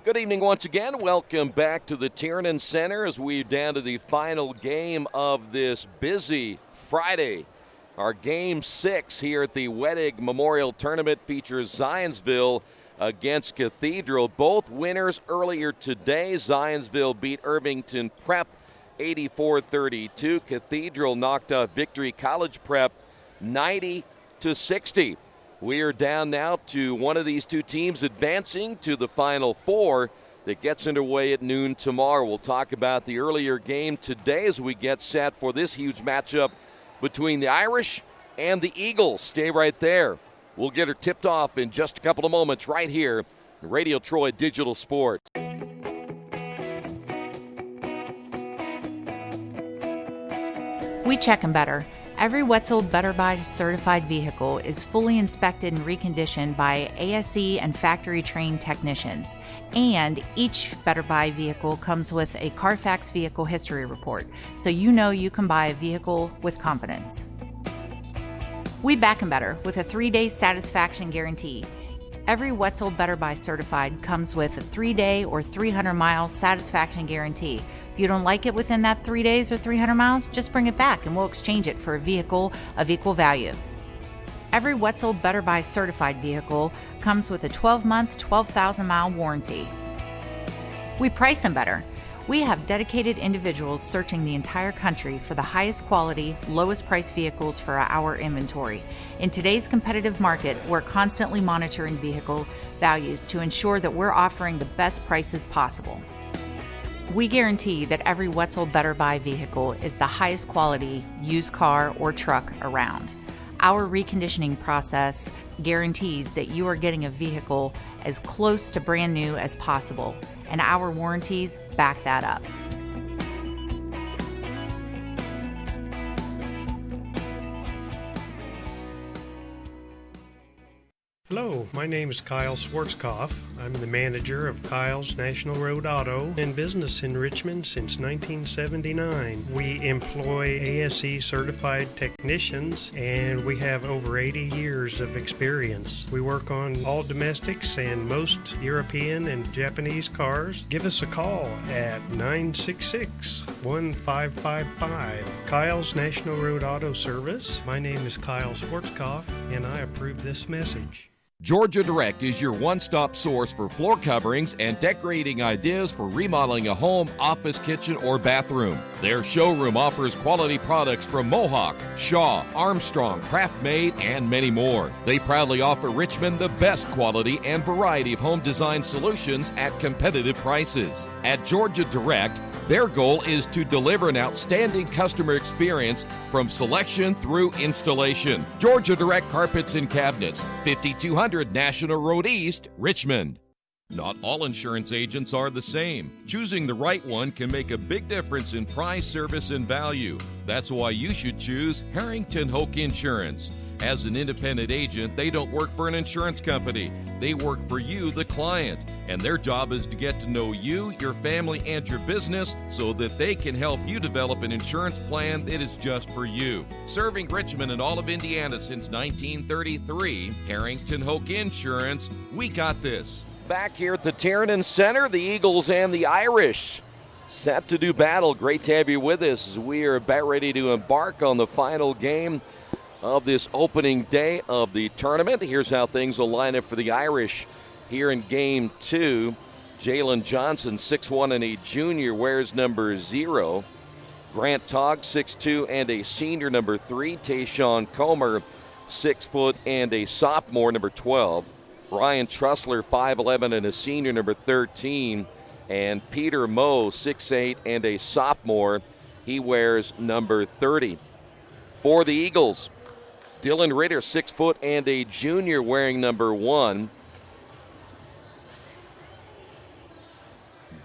Good evening once again. Welcome back to the Tiernan Center as we're down to the final game of this busy Friday. Our Game 6 here at the Wettig Memorial Tournament features Zionsville against Cathedral. Both winners earlier today. Zionsville beat Irvington Prep 84-32. Cathedral knocked out Victory College Prep 90-60. We are down now to one of these two teams advancing to the Final Four that gets underway at noon tomorrow. We'll talk about the earlier game today as we get set for this huge matchup between the Irish and the Eagles. Stay right there. We'll get her tipped off in just a couple of moments right here on Radio Troy Digital Sports. We check them better. Every Wetzel Better Buy certified vehicle is fully inspected and reconditioned by ASE and factory-trained technicians. And each Better Buy vehicle comes with a Carfax vehicle history report, so you know you can buy a vehicle with confidence. We back 'em better with a 3-day satisfaction guarantee. Every Wetzel Better Buy certified comes with a 3-day or 300-mile satisfaction guarantee. If you don't like it within that 3 days or 300 miles, just bring it back and we'll exchange it for a vehicle of equal value. Every Wetzel Better Buy certified vehicle comes with a 12-month, 12,000-mile warranty. We price them better. We have dedicated individuals searching the entire country for the highest quality, lowest price vehicles for our inventory. In today's competitive market, we're constantly monitoring vehicle values to ensure that we're offering the best prices possible. We guarantee that every Wetzel Better Buy vehicle is the highest quality used car or truck around. Our reconditioning process guarantees that you are getting a vehicle as close to brand new as possible, and our warranties back that up. Hello, my name is Kyle Schwarzkopf. I'm the manager of Kyle's National Road Auto and business in Richmond since 1979. We employ ASE certified technicians and we have over 80 years of experience. We work on all domestics and most European and Japanese cars. Give us a call at 966-1555. Kyle's National Road Auto Service. My name is Kyle Schwarzkopf and I approve this message. Georgia Direct is your one-stop source for floor coverings and decorating ideas for remodeling a home, office, kitchen, or bathroom. Their showroom offers quality products from Mohawk, Shaw, Armstrong, Craft-Made, and many more. They proudly offer Richmond the best quality and variety of home design solutions at competitive prices. At Georgia Direct, their goal is to deliver an outstanding customer experience from selection through installation. Georgia Direct Carpets and Cabinets, 5200 National Road East, Richmond. Not all insurance agents are the same. Choosing the right one can make a big difference in price, service, and value. That's why you should choose Harrington Hoke Insurance. As an independent agent, they don't work for an insurance company. They work for you, the client, and their job is to get to know you, your family, and your business so that they can help you develop an insurance plan that is just for you. Serving Richmond and all of Indiana since 1933, Harrington Hoke Insurance, we got this. Back here at the Tiernan Center, the Eagles and the Irish set to do battle. Great to have you with us as we are about ready to embark on the final game of this opening day of the tournament. Here's how things will line up for the Irish here in Game 2. Jalen Johnson, 6'1" and a junior, wears number 0. Grant Togg, 6'2" and a senior, number 3. Tayshawn Comer, 6 foot and a sophomore, number 12. Ryan Trussler, 5'11" and a senior, number 13. And Peter Moe, 6'8" and a sophomore. He wears number 30. For the Eagles, Dylan Ritter, 6 foot and a junior, wearing number 1.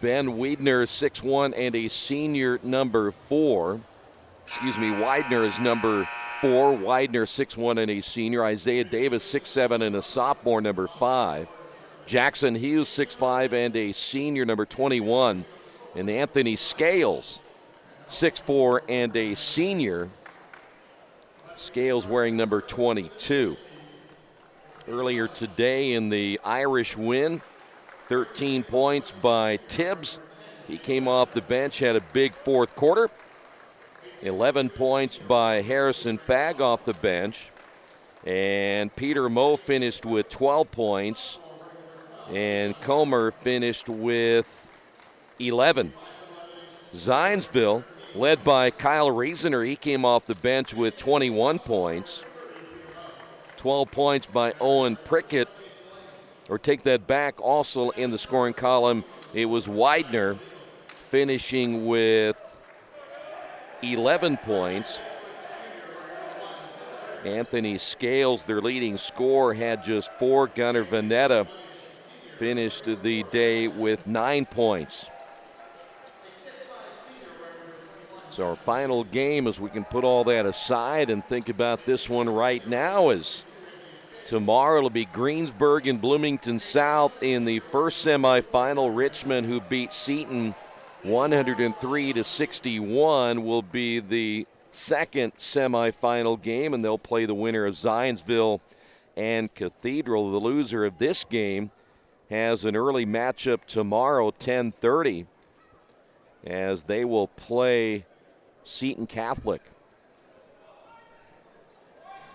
Ben Wiedner, 6'1" and a senior, number 4. Widener is number 4. Widener, 6'1" and a senior. Isaiah Davis, 6'7" and a sophomore, number 5. Jackson Hughes, 6'5" and a senior, number 21. And Anthony Scales, 6'4" and a senior. Scales wearing number 22. Earlier today in the Irish win, 13 points by Tibbs. He came off the bench, had a big fourth quarter. 11 points by Harrison Fagg off the bench. And Peter Moe finished with 12 points. And Comer finished with 11. Zionsville, led by Kyle Reasoner, he came off the bench with 21 points. 12 points by Owen Prickett. Or take that back, also in the scoring column, it was Widener finishing with 11 points. Anthony Scales, their leading scorer, had just 4. Gunnar Vanetta finished the day with 9 points. So our final game, as we can put all that aside and think about this one right now, is tomorrow it'll be Greensburg and Bloomington South in the first semifinal. Richmond, who beat Seton 103-61, will be the second semifinal game, and they'll play the winner of Zionsville and Cathedral. The loser of this game has an early matchup tomorrow, 10:30, as they will play Seton Catholic.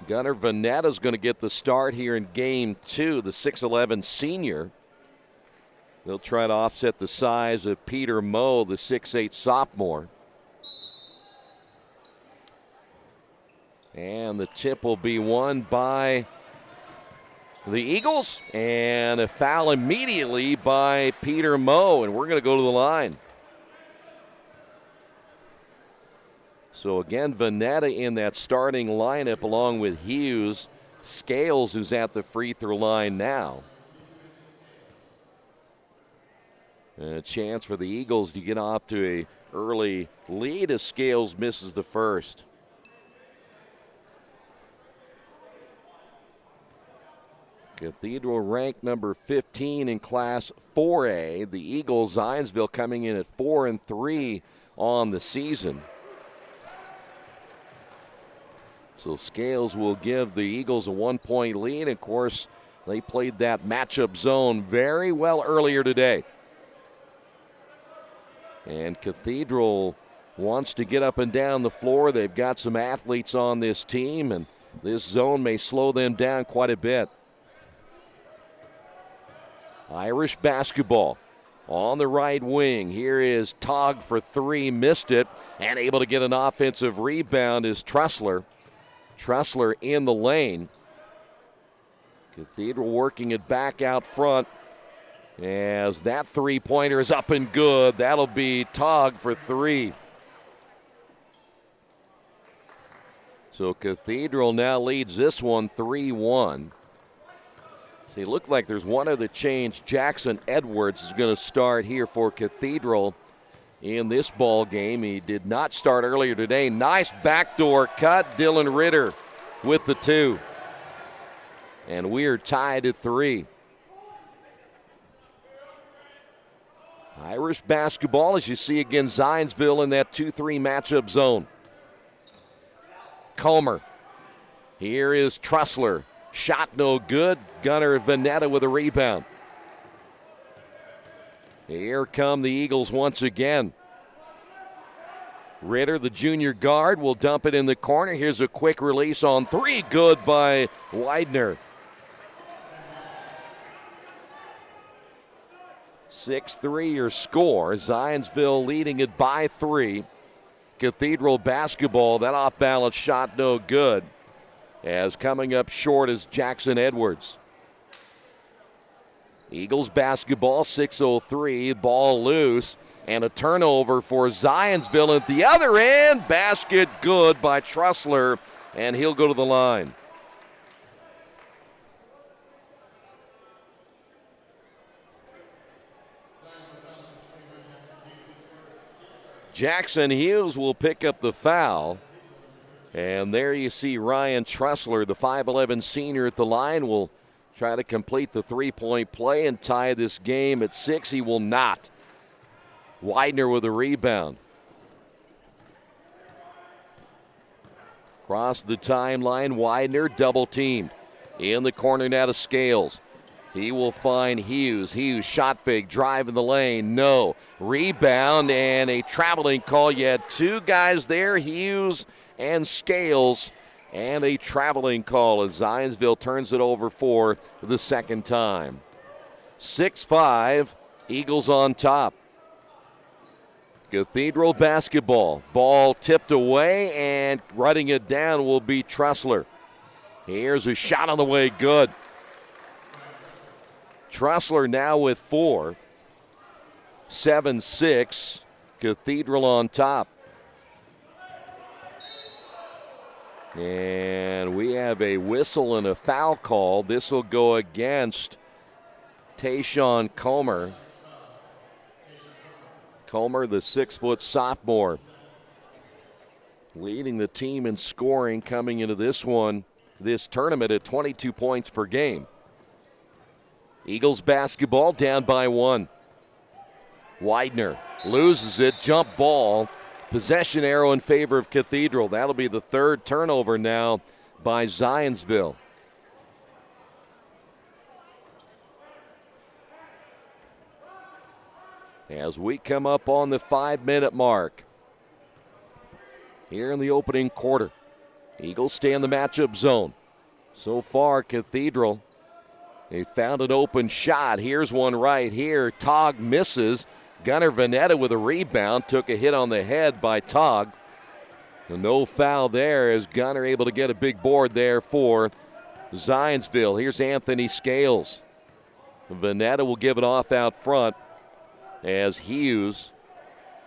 Gunnar Vanetta is going to get the start here in game 2, the 6'11 senior. They'll try to offset the size of Peter Moe, the 6'8 sophomore. And the tip will be won by the Eagles, and a foul immediately by Peter Moe, and we're going to go to the line. So again, Vanetta in that starting lineup along with Hughes. Scales, who's at the free throw line now. And a chance for the Eagles to get off to a early lead as Scales misses the first. Cathedral ranked number 15 in Class 4A. The Eagles, Zionsville, coming in at 4-3 on the season. So Scales will give the Eagles a 1-point lead. Of course, they played that matchup zone very well earlier today. And Cathedral wants to get up and down the floor. They've got some athletes on this team, and this zone may slow them down quite a bit. Irish basketball on the right wing. Here is Togg for 3, missed it, and able to get an offensive rebound is Trussler. Trussler in the lane. Cathedral working it back out front as that three-pointer is up and good. That'll be Togg for 3. So Cathedral now leads this one 3-1. It looked like there's one other change. Jackson Edwards is going to start here for Cathedral in this ball game. He did not start earlier today. Nice backdoor cut. Dylan Ritter with the 2. And we are tied at 3. Irish basketball, as you see against Zionsville in that 2-3 matchup zone. Comer. Here is Trussler. Shot no good. Gunnar Vanetta with a rebound. Here come the Eagles once again. Ritter, the junior guard, will dump it in the corner. Here's a quick release on 3. Good by Widener. 6-3 your score. Zionsville leading it by 3. Cathedral basketball, that off-balance shot no good. As coming up short is Jackson Edwards. Eagles basketball, 6:03, ball loose, and a turnover for Zionsville at the other end. Basket good by Trussler, and he'll go to the line. Jackson Hughes will pick up the foul. And there you see Ryan Trussler, the 5'11 senior at the line, will try to complete the three-point play and tie this game at 6. He will not. Widener with a rebound. Across the timeline, Widener double-teamed. In the corner now to Scales. He will find Hughes. Hughes shot fake, drive in the lane. No. Rebound and a traveling call. You had two guys there, Hughes and Scales, and a traveling call as Zionsville turns it over for the second time. 6-5, Eagles on top. Cathedral basketball. Ball tipped away, and running it down will be Trussler. Here's a shot on the way, good. Trussler now with 4. 7-6, Cathedral on top. And we have a whistle and a foul call. This will go against Tayshawn Comer. Comer, the 6-foot sophomore, leading the team in scoring coming into this tournament at 22 points per game. Eagles basketball down by 1. Widener loses it, jump ball. Possession arrow in favor of Cathedral. That'll be the third turnover now by Zionsville. As we come up on the 5-minute mark here in the opening quarter, Eagles stay in the matchup zone. So far, Cathedral, they found an open shot. Here's one right here. Togg misses. Gunnar Vanetta with a rebound. Took a hit on the head by Togg. No foul there as Gunnar able to get a big board there for Zionsville. Here's Anthony Scales. Vanetta will give it off out front as Hughes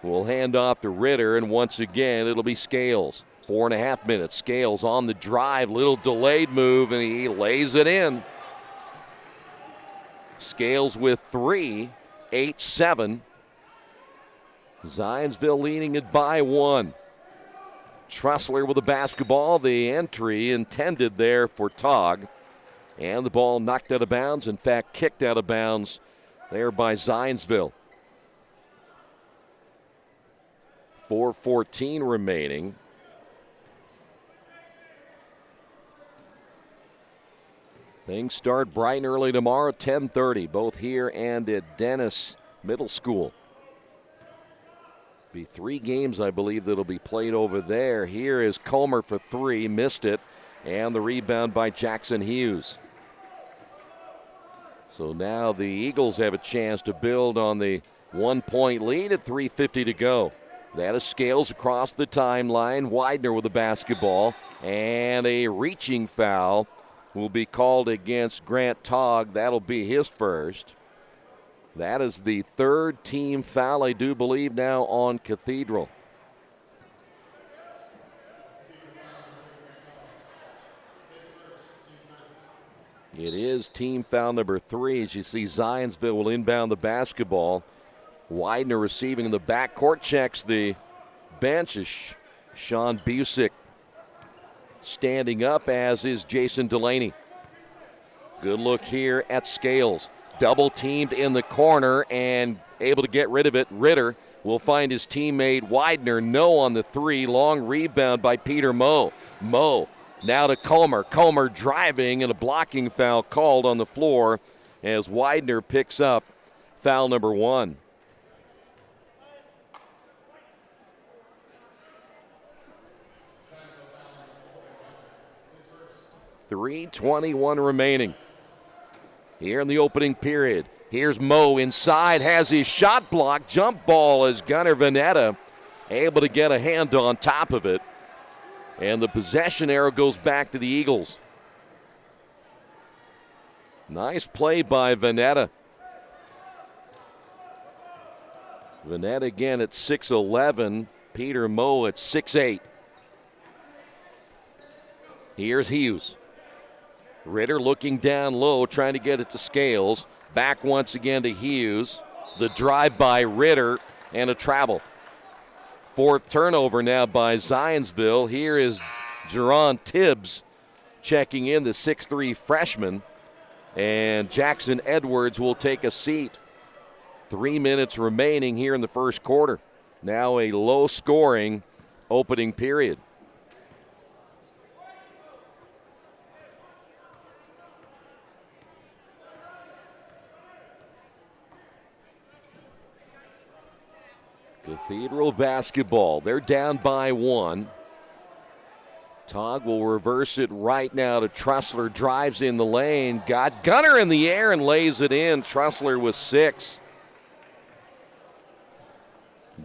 will hand off to Ritter, and once again it'll be Scales. 4.5 minutes. Scales on the drive, little delayed move, and he lays it in. Scales with 3, 8-7. Zionsville leading it by 1. Trussler with the basketball. The entry intended there for Togg. And the ball knocked out of bounds. In fact, kicked out of bounds there by Zionsville. 4:14 remaining. Things start bright and early tomorrow, 10:30, both here and at Dennis Middle School. Be 3 games, I believe, that'll be played over there. Here is Comer for 3, missed it, and the rebound by Jackson Hughes. So now the Eagles have a chance to build on the 1-point lead at 3:50 to go. That is Scales across the timeline. Widener with the basketball, and a reaching foul will be called against Grant Togg. That'll be his first. That is the third team foul, I do believe, now on Cathedral. It is team foul number 3. As you see, Zionsville will inbound the basketball. Widener receiving in the backcourt, checks the bench as Sean Busick standing up, as is Jason Delaney. Good look here at Scales. Double teamed in the corner and able to get rid of it. Ritter will find his teammate Widener. No on the 3. Long rebound by Peter Moe. Moe now to Comer. Comer driving, and a blocking foul called on the floor as Widener picks up foul number 1. .321 remaining here in the opening period. Here's Moe inside, has his shot blocked. Jump ball as Gunnar Vanetta able to get a hand on top of it. And the possession arrow goes back to the Eagles. Nice play by Vanetta. Vanetta again at 6'11". Peter Moe at 6'8". Here's Hughes. Ritter looking down low, trying to get it to Scales. Back once again to Hughes. The drive by Ritter and a travel. 4th turnover now by Zionsville. Here is Jerron Tibbs checking in, the 6'3" freshman. And Jackson Edwards will take a seat. 3 minutes remaining here in the first quarter. Now a low-scoring opening period. Cathedral basketball. They're down by 1. Togg will reverse it right now to Trussler. Drives in the lane. Got Gunner in the air and lays it in. Trussler with 6.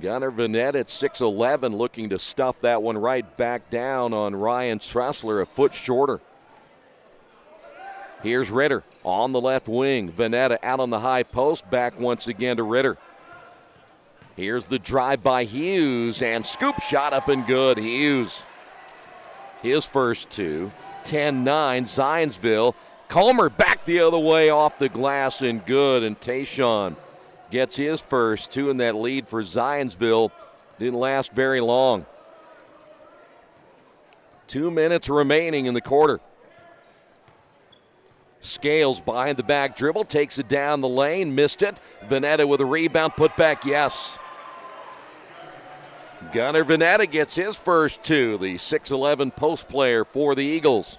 Gunner Vanette at 6'11", looking to stuff that one right back down on Ryan Trussler, a foot shorter. Here's Ritter on the left wing. Vanetta out on the high post. Back once again to Ritter. Here's the drive by Hughes, and scoop shot up and good. Hughes, his first 2. 10-9, Zionsville. Comer back the other way off the glass and good. And Tayshawn gets his first 2 in that lead for Zionsville. Didn't last very long. 2 minutes remaining in the quarter. Scales behind the back dribble, takes it down the lane, missed it. Vanetta with a rebound, put back, yes. Gunner Vanetta gets his first 2, the 6'11" post player for the Eagles.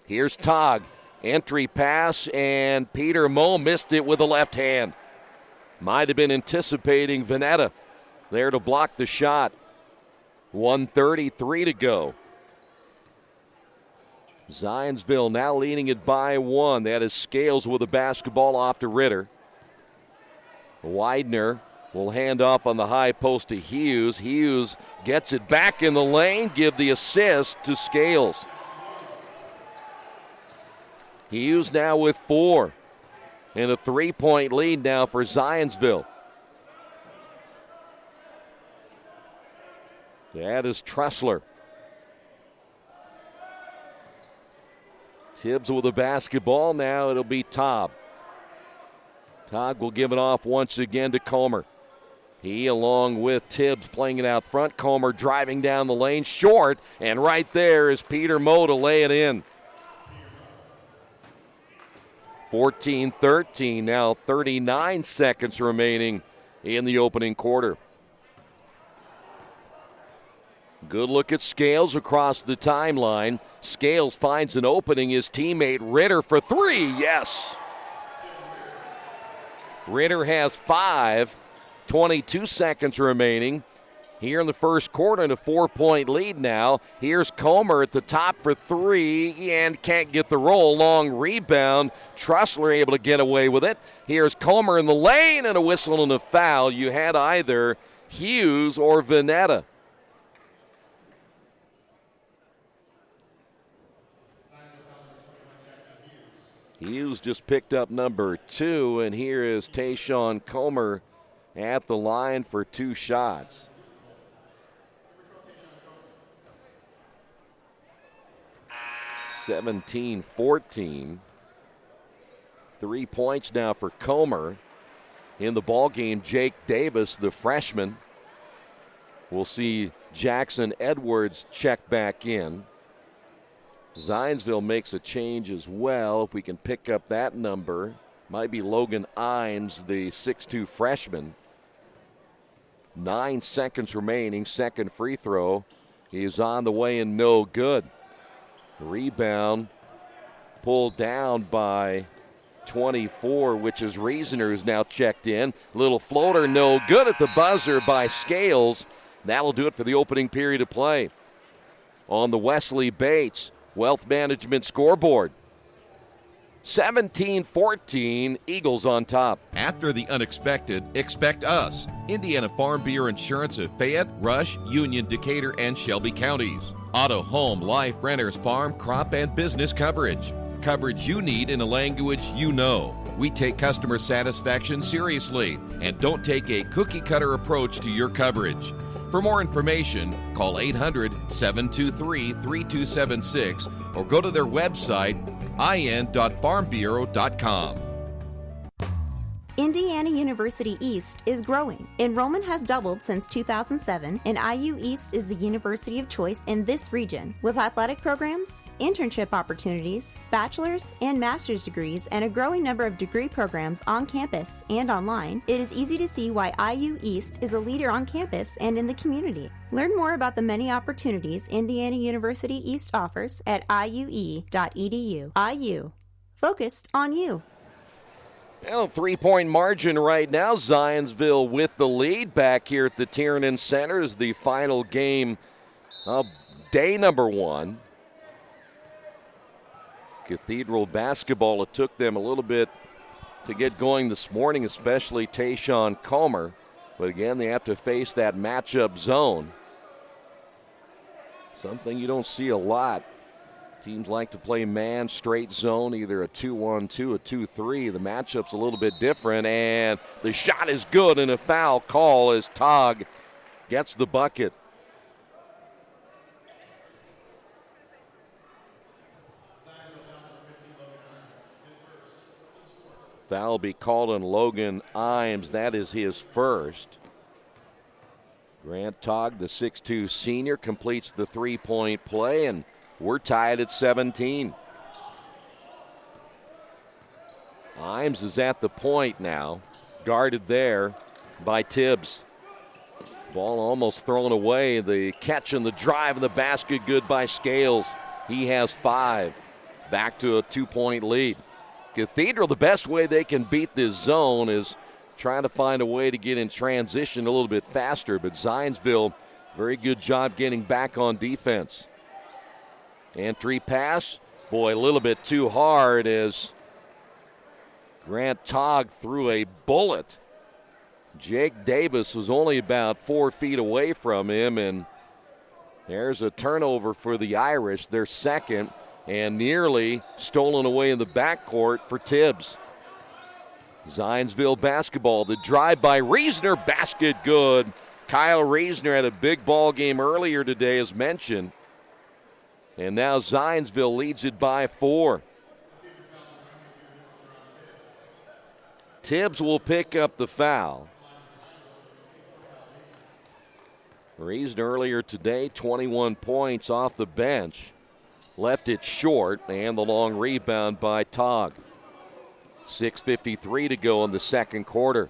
Here's Togg, entry pass, and Peter Moe missed it with the left hand. Might have been anticipating Vanetta there to block the shot. 1:33 to go. Zionsville now leading it by 1. That is Scales with the basketball off to Ritter. Widener will hand off on the high post to Hughes. Hughes gets it back in the lane, give the assist to Scales. Hughes now with 4. And a 3-point lead now for Zionsville. That is Trussler. Tibbs with the basketball. Now it'll be Taub. Togg will give it off once again to Comer. He, along with Tibbs, playing it out front. Comer driving down the lane, short, and right there is Peter Moe to lay it in. 14-13, now 39 seconds remaining in the opening quarter. Good look at Scales across the timeline. Scales finds an opening. His teammate Ritter for 3, yes. Ritter has 5, 22 seconds remaining. Here in the first quarter, and a 4-point lead now. Here's Comer at the top for 3 and can't get the roll. Long rebound. Trussler able to get away with it. Here's Comer in the lane and a whistle and a foul. You had either Hughes or Vanetta. Hughes just picked up number 2, and here is Tayshawn Comer at the line for 2 shots. (17-14). 3 points now for Comer. In the ballgame, Jake Davis, the freshman. We'll see Jackson Edwards check back in. Zionsville makes a change as well. If we can pick up that number, might be Logan Imes, the 6'2 freshman. 9 seconds remaining. Second free throw. He is on the way and no good. Rebound pulled down by 24, which is Reasoner, who's now checked in. Little floater, no good at the buzzer by Scales. That'll do it for the opening period of play. On the Wesley Bates Wealth Management scoreboard, 17-14, Eagles on top. After the unexpected, expect us. Indiana Farm Bureau Insurance of Fayette, Rush, Union, Decatur, and Shelby counties. Auto, home, life, renters, farm, crop, and business coverage. Coverage you need in a language you know. We take customer satisfaction seriously and don't take a cookie-cutter approach to your coverage. For more information, call 800-723-3276 or go to their website, in.farmbureau.com. Indiana University East is growing. Enrollment has doubled since 2007, and IU East is the university of choice in this region. With athletic programs, internship opportunities, bachelor's and master's degrees, and a growing number of degree programs on campus and online, it is easy to see why IU East is a leader on campus and in the community. Learn more about the many opportunities Indiana University East offers at iue.edu. IU, focused on you. Well, 3-point margin right now. Zionsville with the lead back here at the Tiernan Center is the final game of day number 1. Cathedral basketball, it took them a little bit to get going this morning, especially Tayshawn Comer. But again, they have to face that matchup zone. Something you don't see a lot. Teams like to play man, straight zone, either a 2-1-2, a 2-3. The matchup's a little bit different, and the shot is good, and a foul call as Tog gets the bucket. Foul will be called on Logan Imes. That is his first. Grant Tog, the 6'2 senior, completes the three-point play, and we're tied at 17. Imes is at the point now, guarded there by Tibbs. Ball almost thrown away. The catch and the drive and the basket good by Scales. He has 5. Back to a 2-point lead. Cathedral, the best way they can beat this zone is trying to find a way to get in transition a little bit faster, but Zionsville, very good job getting back on defense. Entry pass, boy, a little bit too hard as Grant Tog threw a bullet. Jake Davis was only about 4 feet away from him, and there's a turnover for the Irish, their second, and nearly stolen away in the backcourt for Tibbs. Zionsville basketball, the drive by Reesner, basket good. Kyle Reesner had a big ball game earlier today as mentioned. And now Zionsville leads it by 4. Tibbs will pick up the foul. Reesner earlier today, 21 points off the bench. Left it short, and the long rebound by Tog. 6:53 to go in the second quarter.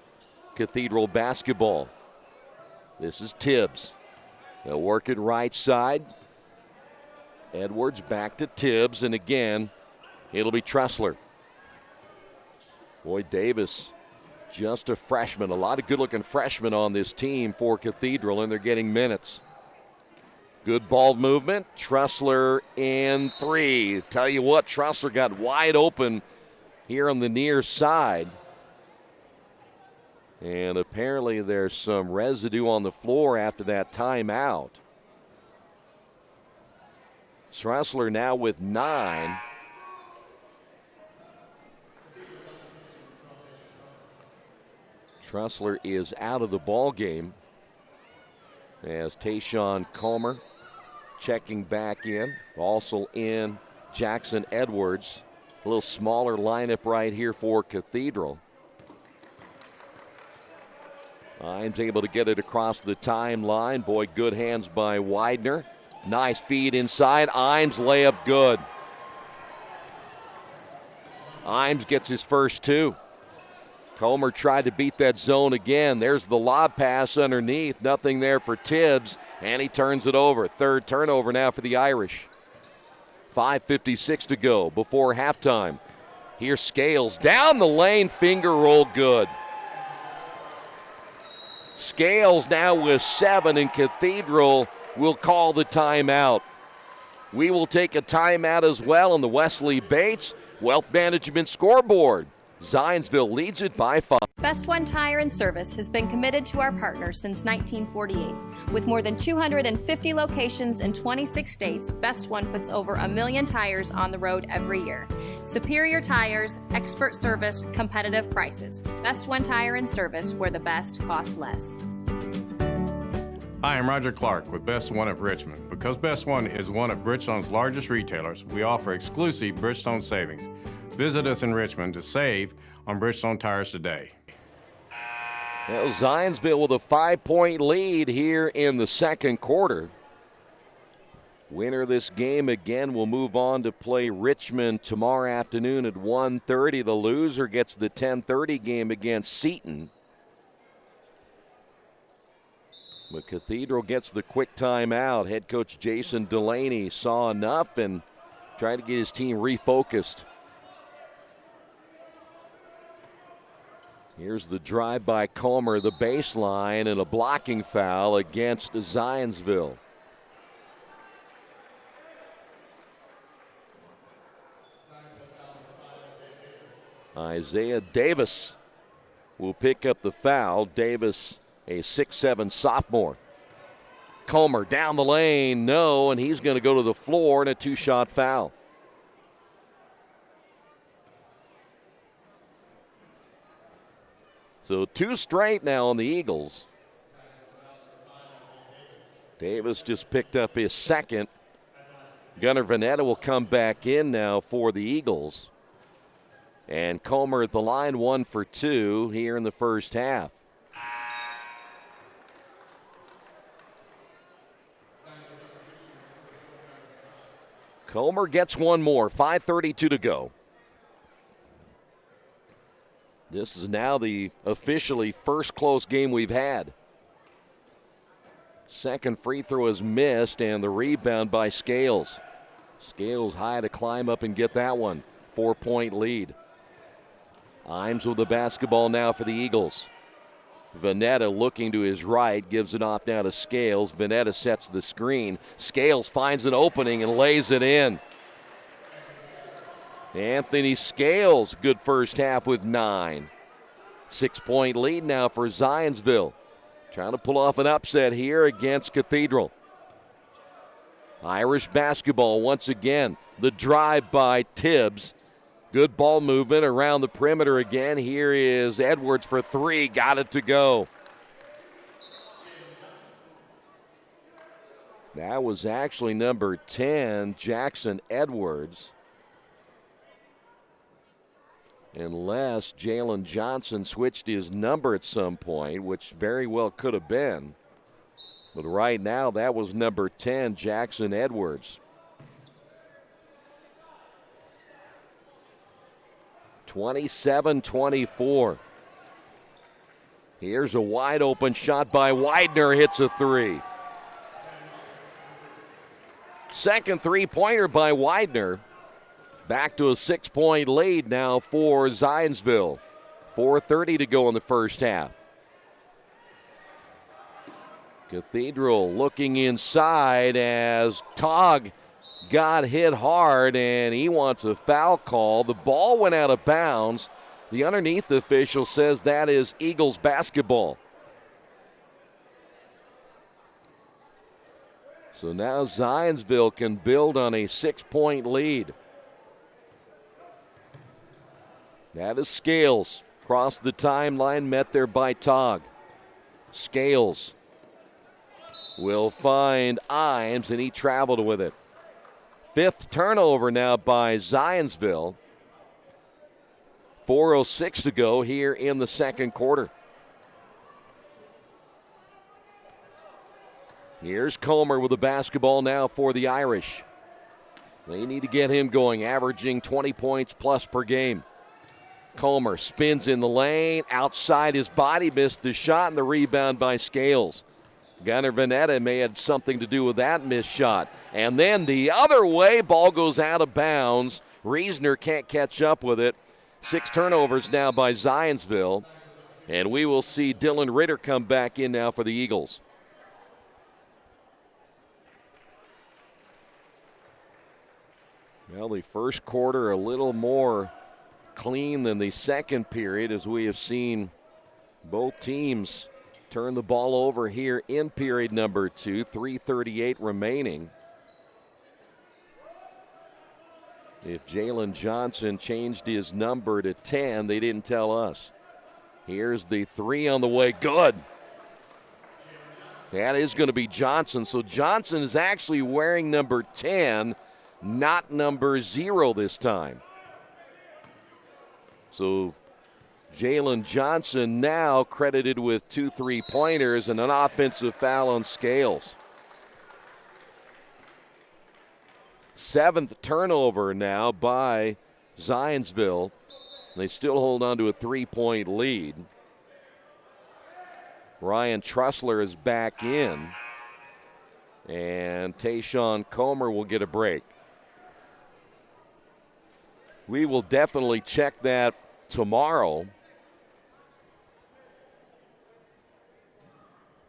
Cathedral basketball. This is Tibbs. They'll work it right side. Edwards back to Tibbs, and again, it'll be Tressler. Boy, Davis, just a freshman. A lot of good-looking freshmen on this team for Cathedral, and they're getting minutes. Good ball movement. Tressler in 3. Tell you what, Tressler got wide open here on the near side. And apparently there's some residue on the floor after that timeout. Tressler now with 9. Tressler is out of the ball game as Tayshawn Comer checking back in. Also in Jackson Edwards. A little smaller lineup right here for Cathedral. Imes able to get it across the timeline. Boy, good hands by Widener. Nice feed inside. Imes layup good. Imes gets his first 2. Comer tried to beat that zone again. There's the lob pass underneath. Nothing there for Tibbs, and he turns it over. Third turnover now for the Irish. 5:56 to go before halftime. Here's Scales down the lane, finger roll good. Scales now with 7, and Cathedral will call the timeout. We will take a timeout as well on the Wesley Bates Wealth Management scoreboard. Zionsville leads it by 5. Best One Tire and Service has been committed to our partners since 1948. With more than 250 locations in 26 states, Best One puts over 1 million tires on the road every year. Superior tires, expert service, competitive prices. Best One Tire and Service, where the best costs less. Hi, I'm Roger Clark with Best One of Richmond. Because Best One is one of Bridgestone's largest retailers, we offer exclusive Bridgestone savings. Visit us in Richmond to save on Bridgestone tires today. Well, Zionsville with a 5-point lead here in the second quarter. Winner of this game again will move on to play Richmond tomorrow afternoon at 1:30. The loser gets the 10:30 game against Seton. But Cathedral gets the quick timeout. Head coach Jason Delaney saw enough and tried to get his team refocused. Here's the drive by Comer, the baseline, and a blocking foul against Zionsville. Isaiah Davis will pick up the foul. Davis, a 6'7" sophomore. Comer down the lane, no, and he's going to go to the floor and a 2-shot foul. So 2 straight now on the Eagles. Davis just picked up his second. Gunnar Veneta will come back in now for the Eagles. And Comer at the line, 1 for 2 here in the first half. Comer gets one more, 5:32 to go. This is now the officially first close game we've had. Second free throw is missed, and the rebound by Scales. Scales high to climb up and get that one. 4-point lead. Imes with the basketball now for the Eagles. Veneta looking to his right, gives it off now to Scales. Veneta sets the screen. Scales finds an opening and lays it in. Anthony Scales, good first half with 9. 6-point lead now for Zionsville. Trying to pull off an upset here against Cathedral. Irish basketball once again. The drive by Tibbs. Good ball movement around the perimeter again. Here is Edwards for 3. Got it to go. That was actually number 10, Jackson Edwards. Unless Jalen Johnson switched his number at some point, which very well could have been. But right now, that was number 10, Jackson Edwards. 27-24. Here's a wide open shot by Widener, hits a 3. Second three-pointer by Widener. Back to a 6-point lead now for Zionsville. 4:30 to go in the first half. Cathedral looking inside as Togg got hit hard, and he wants a foul call. The ball went out of bounds. The underneath official says that is Eagles basketball. So now Zionsville can build on a 6-point lead. That is Scales. Cross the timeline, met there by Togg. Scales will find Imes, and he traveled with it. 5th turnover now by Zionsville. 4:06 to go here in the second quarter. Here's Comer with the basketball now for the Irish. They need to get him going, averaging 20 points plus per game. Comer spins in the lane, outside his body, missed the shot, and the rebound by Scales. Gunnar Veneta may have something to do with that missed shot. And then the other way, ball goes out of bounds. Reisner can't catch up with it. 6 turnovers now by Zionsville. And we will see Dylan Ritter come back in now for the Eagles. Well, the first quarter a little more clean than the second period, as we have seen both teams turn the ball over here in period number 2. 3:38 remaining. If Jalen Johnson changed his number to 10, they didn't tell us. Here's the 3 on the way. Good. That is going to be Johnson. So Johnson is actually wearing number 10, not number 0 this time. So Jalen Johnson now credited with 2 3-pointers and an offensive foul on Scales. 7th turnover now by Zionsville. They still hold on to a 3-point lead. Ryan Trussler is back in, and Tayshawn Comer will get a break. We will definitely check that tomorrow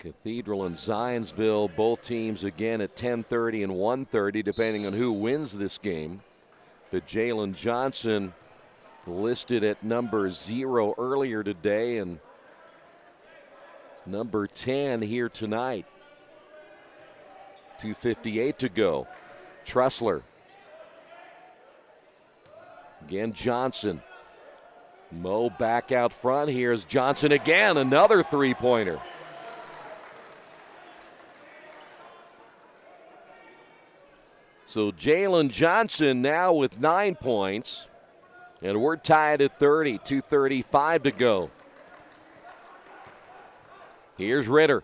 Cathedral and Zionsville, both teams again at 10:30 and 1:30, depending on who wins this game. But Jalen Johnson listed at number 0 earlier today and number 10 here tonight. 2:58 to go. Tressler. Again, Johnson. Mo back out front. Here's Johnson again, another three-pointer. So Jalen Johnson now with 9 points, and we're tied at 30, 2:35 to go. Here's Ritter.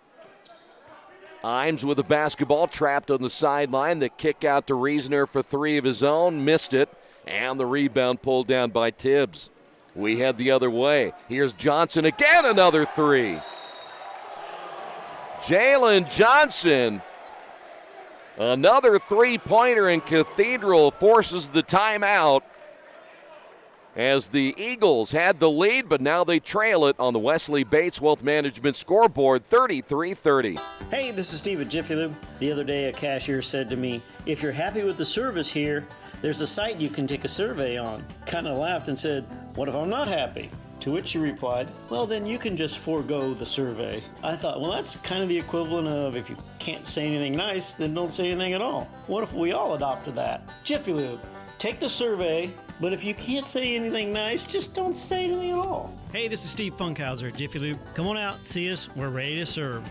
Imes with the basketball trapped on the sideline. The kick out to Reasoner for 3 of his own, missed it, and the rebound pulled down by Tibbs. We head the other way. Here's Johnson again, another 3. Jalen Johnson, another three-pointer, in Cathedral forces the timeout as the Eagles had the lead, but now they trail it on the Wesley Bates Wealth Management scoreboard, 33-30. Hey, this is Steve at Jiffy Lube. The other day a cashier said to me, if you're happy with the service here, there's a site you can take a survey on. Kind of laughed and said, what if I'm not happy? To which she replied, well, then you can just forego the survey. I thought, well, that's kind of the equivalent of if you can't say anything nice, then don't say anything at all. What if we all adopted that? Jiffy Lube, take the survey, but if you can't say anything nice, just don't say anything at all. Hey, this is Steve Funkhauser at Jiffy Lube. Come on out, see us. We're ready to serve.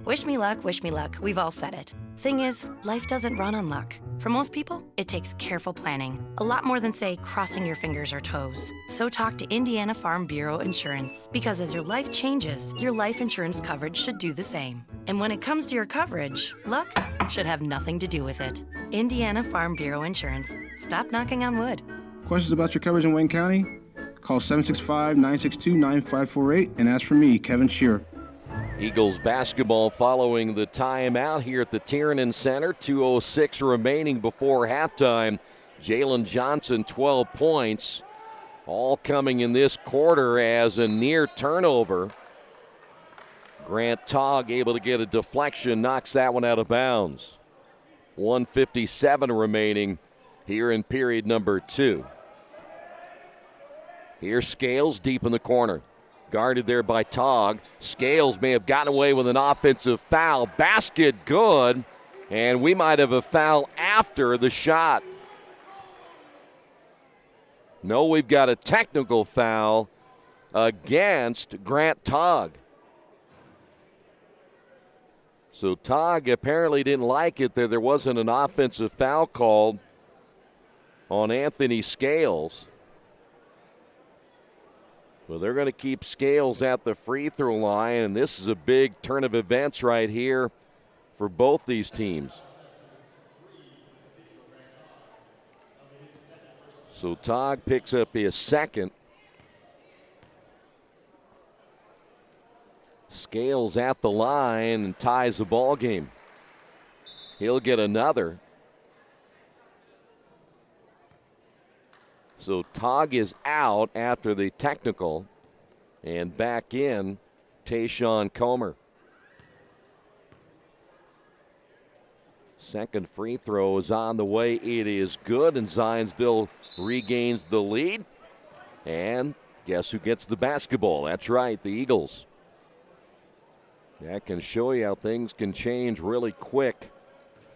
Wish me luck, wish me luck. We've all said it. Thing is, life doesn't run on luck. For most people, it takes careful planning. A lot more than, say, crossing your fingers or toes. So talk to Indiana Farm Bureau Insurance. Because as your life changes, your life insurance coverage should do the same. And when it comes to your coverage, luck should have nothing to do with it. Indiana Farm Bureau Insurance. Stop knocking on wood. Questions about your coverage in Wayne County? Call 765-962-9548 and ask for me, Kevin Shearer. Eagles basketball following the timeout here at the Tiernan Center. 2:06 remaining before halftime. Jalen Johnson, 12 points. All coming in this quarter as a near turnover. Grant Togg able to get a deflection, knocks that one out of bounds. 1:57 remaining here in period number 2. Here's Scales deep in the corner. Guarded there by Togg. Scales may have gotten away with an offensive foul. Basket good. And we might have a foul after the shot. No, we've got a technical foul against Grant Togg. So Togg apparently didn't like it that there wasn't an offensive foul called on Anthony Scales. Well, they're going to keep Scales at the free throw line, and this is a big turn of events right here for both these teams. So Togg picks up his second. Scales at the line and ties the ball game. He'll get another. So Togg is out after the technical, and back in Tayshawn Comer. Second free throw is on the way. It is good, and Zionsville regains the lead. And guess who gets the basketball? That's right, the Eagles. That can show you how things can change really quick.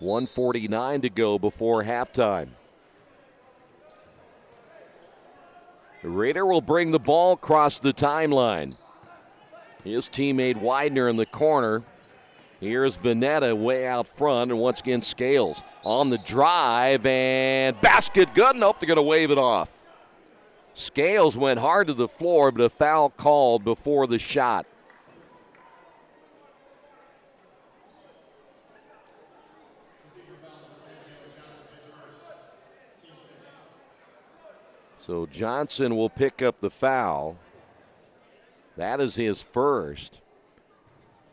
1:49 to go before halftime. Raider will bring the ball across the timeline. His teammate Widener in the corner. Here's Vanetta way out front, and once again Scales on the drive, and basket good. Nope, they're going to wave it off. Scales went hard to the floor, but a foul called before the shot. So Johnson will pick up the foul. That is his first.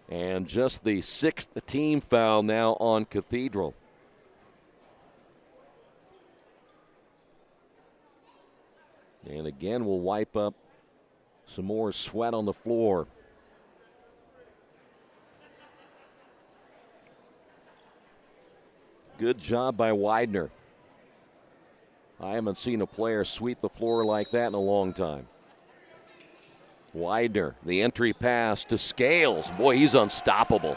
And just the 6th team foul now on Cathedral. And again, we'll wipe up some more sweat on the floor. Good job by Widener. I haven't seen a player sweep the floor like that in a long time. Widener, the entry pass to Scales. Boy, he's unstoppable.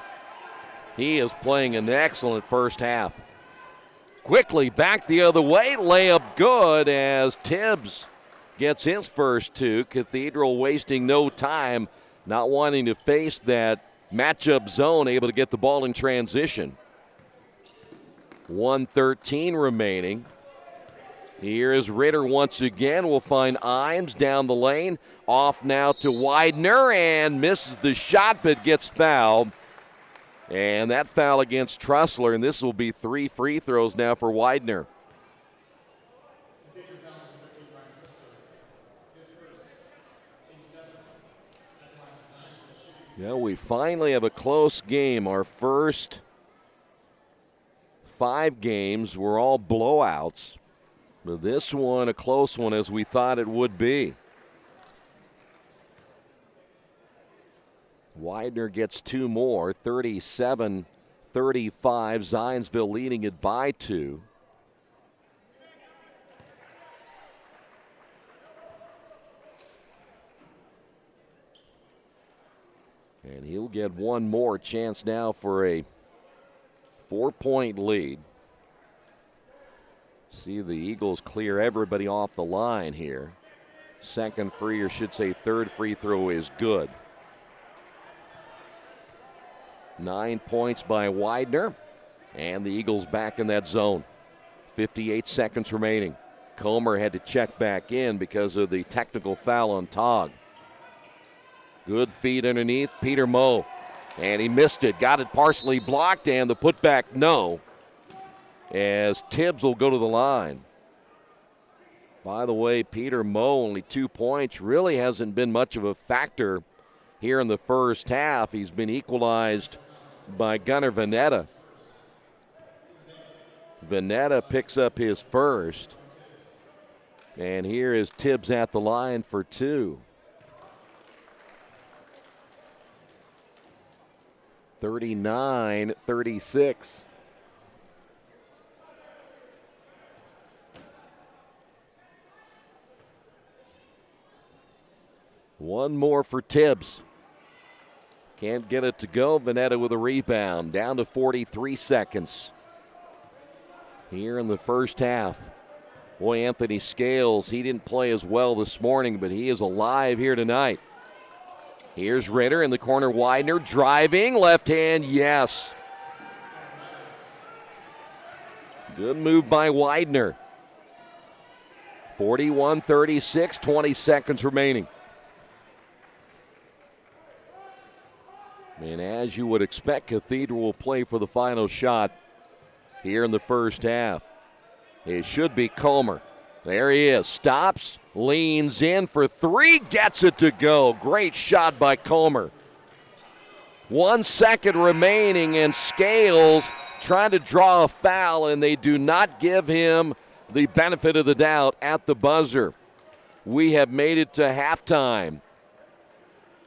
He is playing an excellent first half. Quickly back the other way, layup good as Tibbs gets his first two. Cathedral wasting no time, not wanting to face that matchup zone, able to get the ball in transition. 1:13 remaining. Here is Ritter once again. We'll find Imes down the lane. Off now to Widener and misses the shot but gets fouled. And that foul against Trussler, and this will be 3 free throws now for Widener. Yeah, we finally have a close game. Our first 5 games were all blowouts. But this one, a close one as we thought it would be. Widener gets 2 more, 37-35. Zionsville leading it by 2. And he'll get one more chance now for a 4-point lead. See the Eagles clear everybody off the line here. Second free, or should say third free throw is good. 9 points by Widener, and the Eagles back in that zone. 58 seconds remaining. Comer had to check back in because of the technical foul on Togg. Good feed underneath, Peter Moe, and he missed it. Got it partially blocked, and the putback no, as Tibbs will go to the line. By the way, Peter Moe, only 2 points, really hasn't been much of a factor here in the first half. He's been equalized by Gunnar Veneta. Veneta picks up his first. And here is Tibbs at the line for 2. 39-36. One more for Tibbs. Can't get it to go. Veneta with a rebound. Down to 43 seconds. Here in the first half. Boy, Anthony Scales, he didn't play as well this morning, but he is alive here tonight. Here's Ritter in the corner. Widener driving. Left hand, yes. Good move by Widener. 41-36, 20 seconds remaining. And as you would expect, Cathedral will play for the final shot here in the first half. It should be Comer. There he is. Stops, leans in for 3, gets it to go. Great shot by Comer. 1 second remaining, and Scales trying to draw a foul, and they do not give him the benefit of the doubt at the buzzer. We have made it to halftime.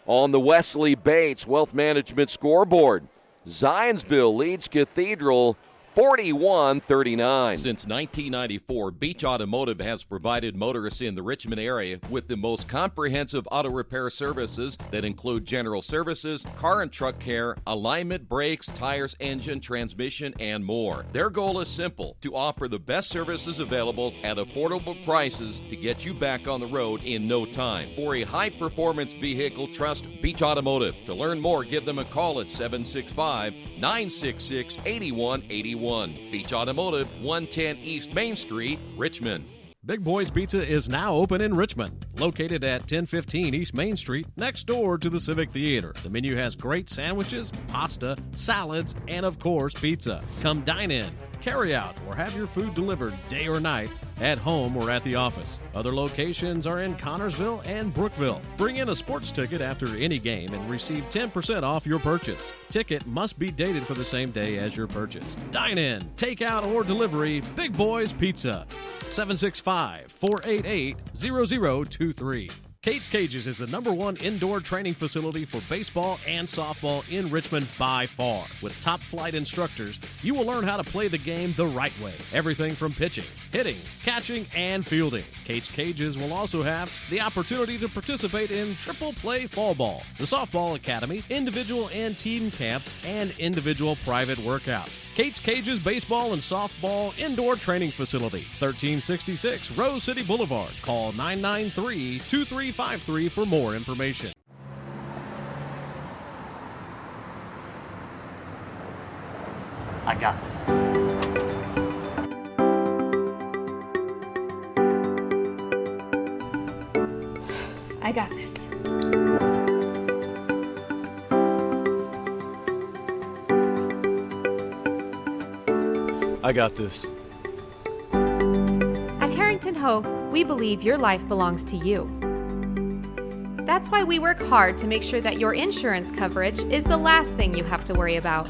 On the Wesley Bates Wealth Management scoreboard, Zionsville leads Cathedral 41-39. Since 1994, Beach Automotive has provided motorists in the Richmond area with the most comprehensive auto repair services that include general services, car and truck care, alignment, brakes, tires, engine, transmission, and more. Their goal is simple: to offer the best services available at affordable prices to get you back on the road in no time. For a high-performance vehicle, trust Beach Automotive. To learn more, give them a call at 765-966-8181. Beach Automotive, 110 East Main Street, Richmond. Big Boy's Pizza is now open in Richmond, located at 1015 East Main Street, next door to the Civic Theater. The menu has great sandwiches, pasta, salads, and of course, pizza. Come dine in, carry out, or have your food delivered day or night, at home or at the office. Other locations are in Connorsville and Brookville. Bring in a sports ticket after any game and receive 10% off your purchase. Ticket must be dated for the same day as your purchase. Dine in, take out, or delivery. Big Boy's Pizza. 765-488-0023. Kate's Cages is the #1 indoor training facility for baseball and softball in Richmond by far. With top flight instructors, you will learn how to play the game the right way. Everything from pitching, hitting, catching, and fielding. Kate's Cages will also have the opportunity to participate in triple play fall ball, the softball academy, individual and team camps, and individual private workouts. Kate's Cages Baseball and Softball Indoor Training Facility, 1366 Rose City Boulevard. Call 993-2353 for more information. I got this. I got this. I got this. At Harrington Hope, we believe your life belongs to you. That's why we work hard to make sure that your insurance coverage is the last thing you have to worry about.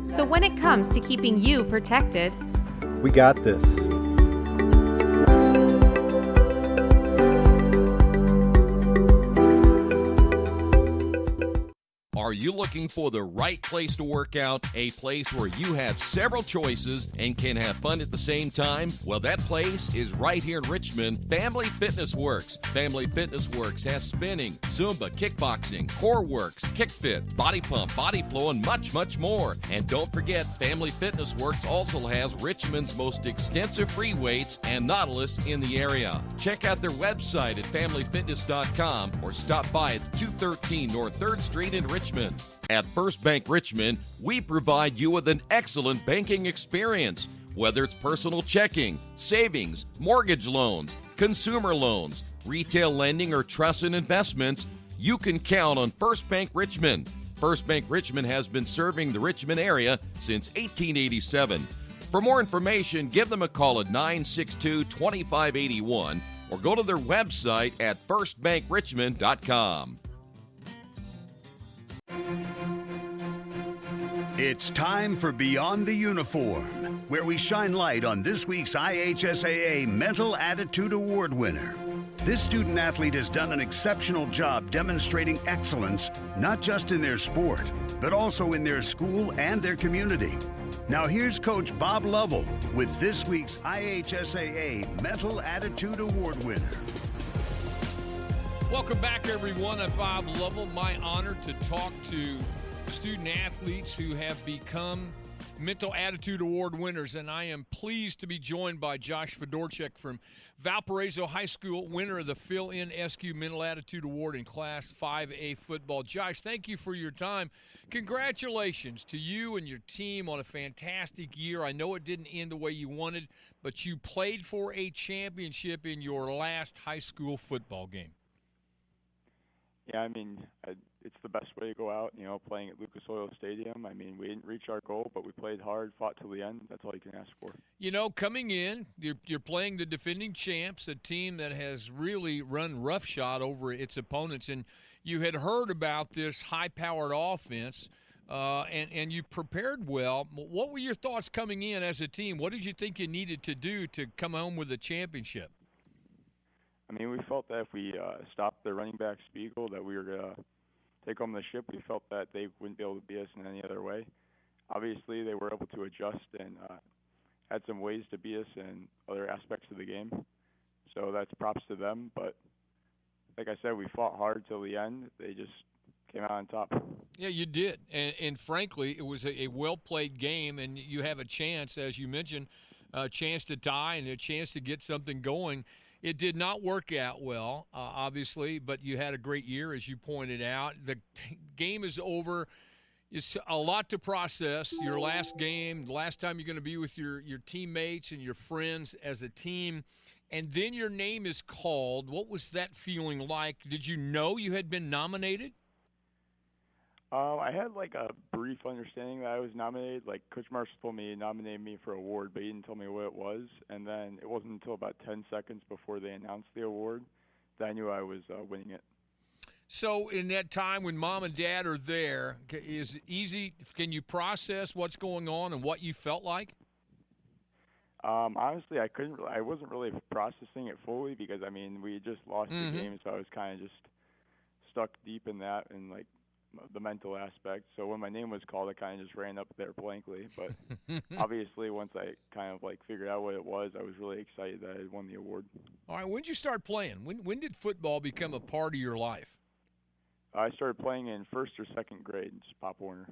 So when it comes to keeping you protected, We got this. Are you looking for the right place to work out? A place where you have several choices and can have fun at the same time? Well, that place is right here in Richmond, Family Fitness Works. Family Fitness Works has spinning, Zumba, kickboxing, core works, kick fit, body pump, body flow, and much, much more. And don't forget, Family Fitness Works also has Richmond's most extensive free weights and Nautilus in the area. Check out their website at familyfitness.com or stop by at 213 North 3rd Street in Richmond. At First Bank Richmond, we provide you with an excellent banking experience. Whether it's personal checking, savings, mortgage loans, consumer loans, retail lending, or trust and investments, you can count on First Bank Richmond. First Bank Richmond has been serving the Richmond area since 1887. For more information, give them a call at 962-2581 or go to their website at firstbankrichmond.com. It's time for Beyond the Uniform, where we shine light on this week's IHSAA Mental Attitude Award winner. This student athlete has done an exceptional job demonstrating excellence, not just in their sport, but also in their school and their community. Now here's Coach Bob Lovell with this week's IHSAA Mental Attitude Award winner. Welcome back, everyone. I'm Bob Lovell. My honor to talk to student athletes who have become Mental Attitude Award winners, and I am pleased to be joined by Josh Fedorchak from Valparaiso High School, winner of the Fill-In SQ Mental Attitude Award in Class 5A football. Josh, thank you for your time. Congratulations to you and your team on a fantastic year. I know it didn't end the way you wanted, but you played for a championship in your last high school football game. Yeah, I mean, it's the best way to go out, playing at Lucas Oil Stadium. I mean, we didn't reach our goal, but we played hard, fought till the end. That's all you can ask for. Coming in, you're playing the defending champs, a team that has really run roughshod over its opponents, and you had heard about this high-powered offense, and you prepared well. What were your thoughts coming in as a team? What did you think you needed to do to come home with a championship? I mean, we felt that if we stopped the running back Spiegel, that we were going to take home the ship. We felt that they wouldn't be able to beat us in any other way. Obviously, they were able to adjust and had some ways to beat us in other aspects of the game. So that's props to them. But like I said, we fought hard till the end. They just came out on top. Yeah, you did. And frankly, it was a well-played game, and you have a chance, as you mentioned, a chance to tie and a chance to get something going. It did not work out well, obviously, but you had a great year, as you pointed out. The game is over. It's a lot to process. Your last game, the last time you're going to be with your teammates and your friends as a team, and then your name is called. What was that feeling like? Did you know you had been nominated? I had like a brief understanding that I was nominated. Like Coach Marshall told me he nominated me for an award, but he didn't tell me what it was. And then it wasn't until about 10 seconds before they announced the award that I knew I was winning it. So in that time when mom and dad are there, is it easy? Can you process what's going on and what you felt like? Honestly, I wasn't really processing it fully because I mean we had just lost the game, so I was kind of just stuck deep in that and like the mental aspect. So when my name was called, I kind of just ran up there blankly. But obviously, once I kind of like figured out what it was, I was really excited that I had won the award. All right, when did you start playing? When did football become a part of your life? I started playing in first or second grade, just Pop Warner.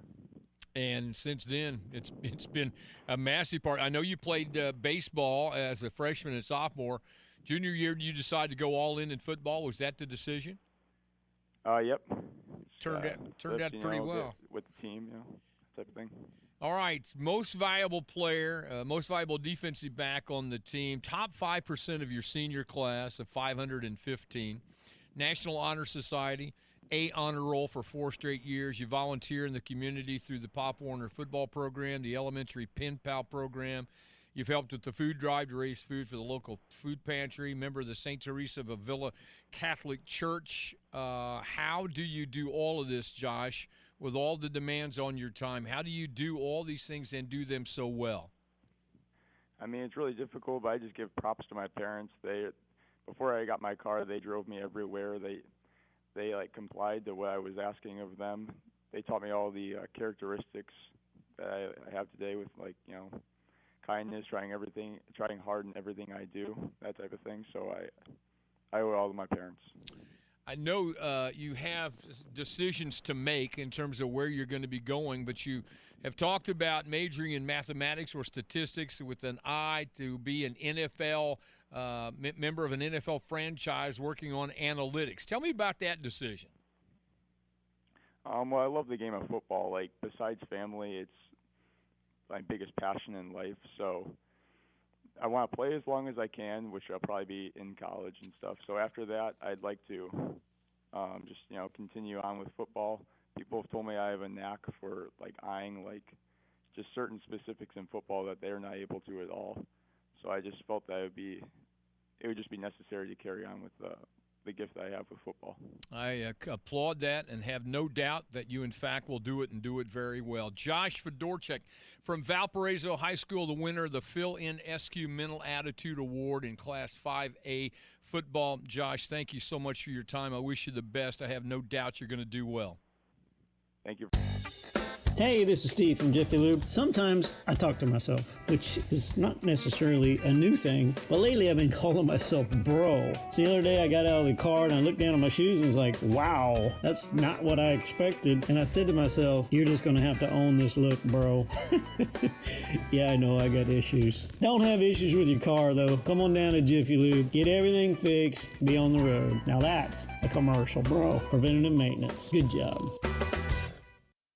And since then, it's been a massive part. I know you played baseball as a freshman and sophomore. Junior year, you decided to go all in football. Was that the decision? Yep. Turned out pretty well with the team, type of thing. All right, most valuable player, most valuable defensive back on the team. Top 5% of your senior class of 515. National Honor Society. A honor roll for 4 straight years. You volunteer in the community through the Pop Warner football program, the elementary Pen Pal program. You've helped with the food drive to raise food for the local food pantry. Member of the St. Teresa of Avila Catholic Church. How do you do all of this, Josh, with all the demands on your time? How do you do all these things and do them so well? I mean, it's really difficult, but I just give props to my parents. Before I got my car, they drove me everywhere. They like complied to what I was asking of them. They taught me all the characteristics that I have today with kindness, trying hard in everything I do, that type of thing. So I owe it all to my parents. I know you have decisions to make in terms of where you're going to be going, but you have talked about majoring in mathematics or statistics with an eye to be an NFL member of an NFL franchise working on analytics. Tell me about that decision. Well, I love the game of football. Like, besides family, it's my biggest passion in life. So I want to play as long as I can, which I'll probably be in college and stuff. So after that, I'd like to just continue on with football. People have told me I have a knack for like eyeing like just certain specifics in football that they're not able to at all. So I just felt that it would just be necessary to carry on with the gift that I have with football. I applaud that and have no doubt that you, in fact, will do it and do it very well. Josh Fedorchak from Valparaiso High School, the winner of the Fill-In SQ Mental Attitude Award in Class 5A football. Josh, thank you so much for your time. I wish you the best. I have no doubt you're going to do well. Thank you. Hey, this is Steve from Jiffy Lube. Sometimes I talk to myself, which is not necessarily a new thing, but lately I've been calling myself bro. So the other day I got out of the car and I looked down at my shoes and was like, wow, that's not what I expected. And I said to myself, you're just going to have to own this look, bro. Yeah, I know I got issues. Don't have issues with your car, though. Come on down to Jiffy Lube, get everything fixed, be on the road. Now that's a commercial, bro. Preventative maintenance. Good job.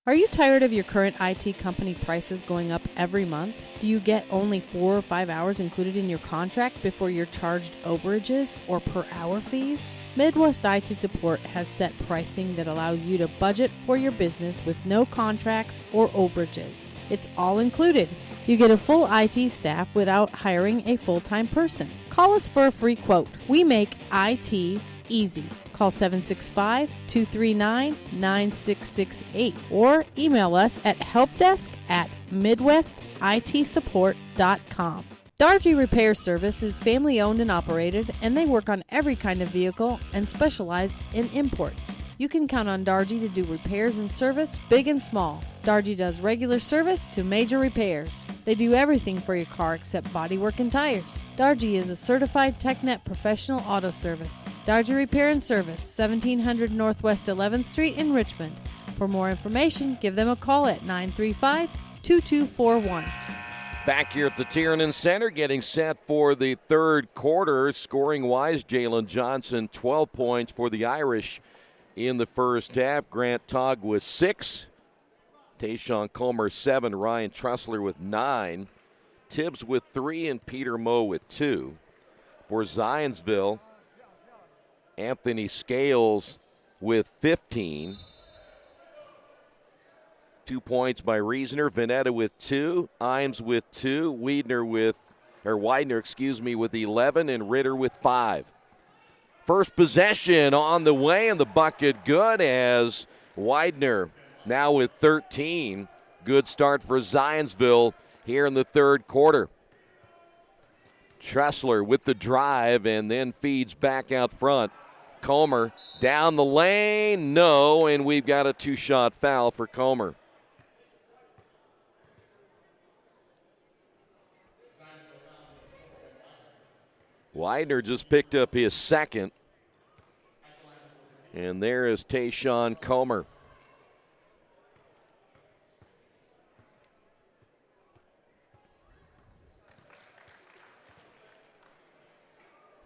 Are you tired of your current IT company prices going up every month? Do you get only 4 or 5 hours included in your contract before you're charged overages or per hour fees? Midwest IT Support has set pricing that allows you to budget for your business with no contracts or overages. It's all included. You get a full IT staff without hiring a full-time person. Call us for a free quote. We make IT easy. Call 765-239-9668 or email us at helpdesk@midwestitsupport.com. Dargy Repair Service is family owned and operated, and they work on every kind of vehicle and specialize in imports. You can count on Dargy to do repairs and service, big and small. Dargy does regular service to major repairs. They do everything for your car except bodywork and tires. Dargy is a certified TechNet professional auto service. Dargy Repair and Service, 1700 Northwest 11th Street in Richmond. For more information, give them a call at 935-2241. Back here at the Tiernan Center, getting set for the third quarter. Scoring-wise, Jalen Johnson, 12 points for the Irish in the first half. Grant Togg with 6. Tayshawn Comer, 7. Ryan Tressler with 9. Tibbs with 3 and Peter Moe with 2. For Zionsville, Anthony Scales with 15. 2 points by Reasoner. Vanetta with 2. Imes with 2. Widener with 11, and Ritter with 5. First possession on the way, and the bucket good as Widener now with 13. Good start for Zionsville here in the third quarter. Tressler with the drive and then feeds back out front. Comer down the lane, no, and we've got a 2-shot foul for Comer. Widener just picked up his second. And there is Tayshawn Comer.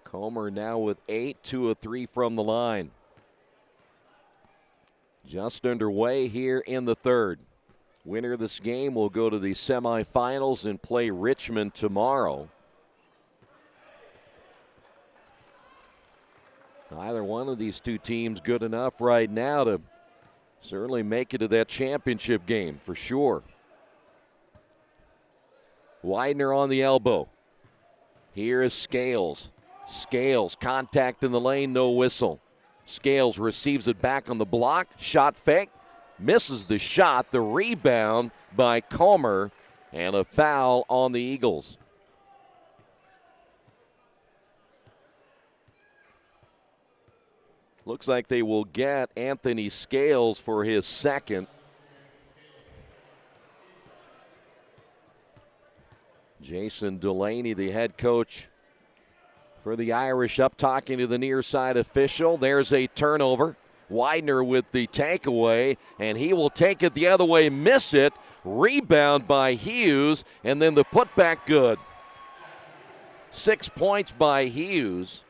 Comer now with 8, 2 of 3 from the line. Just underway here in the third. Winner of this game will go to the semifinals and play Richmond tomorrow. Either one of these two teams good enough right now to certainly make it to that championship game for sure. Widener on the elbow. Here is Scales. Scales, contact in the lane, no whistle. Scales receives it back on the block. Shot fake. Misses the shot. The rebound by Comer. And a foul on the Eagles. Looks like they will get Anthony Scales for his second. Jason Delaney, the head coach for the Irish, up talking to the near side official. There's a turnover. Widener with the takeaway, and he will take it the other way, miss it. Rebound by Hughes, and then the putback good. 6 points by Hughes.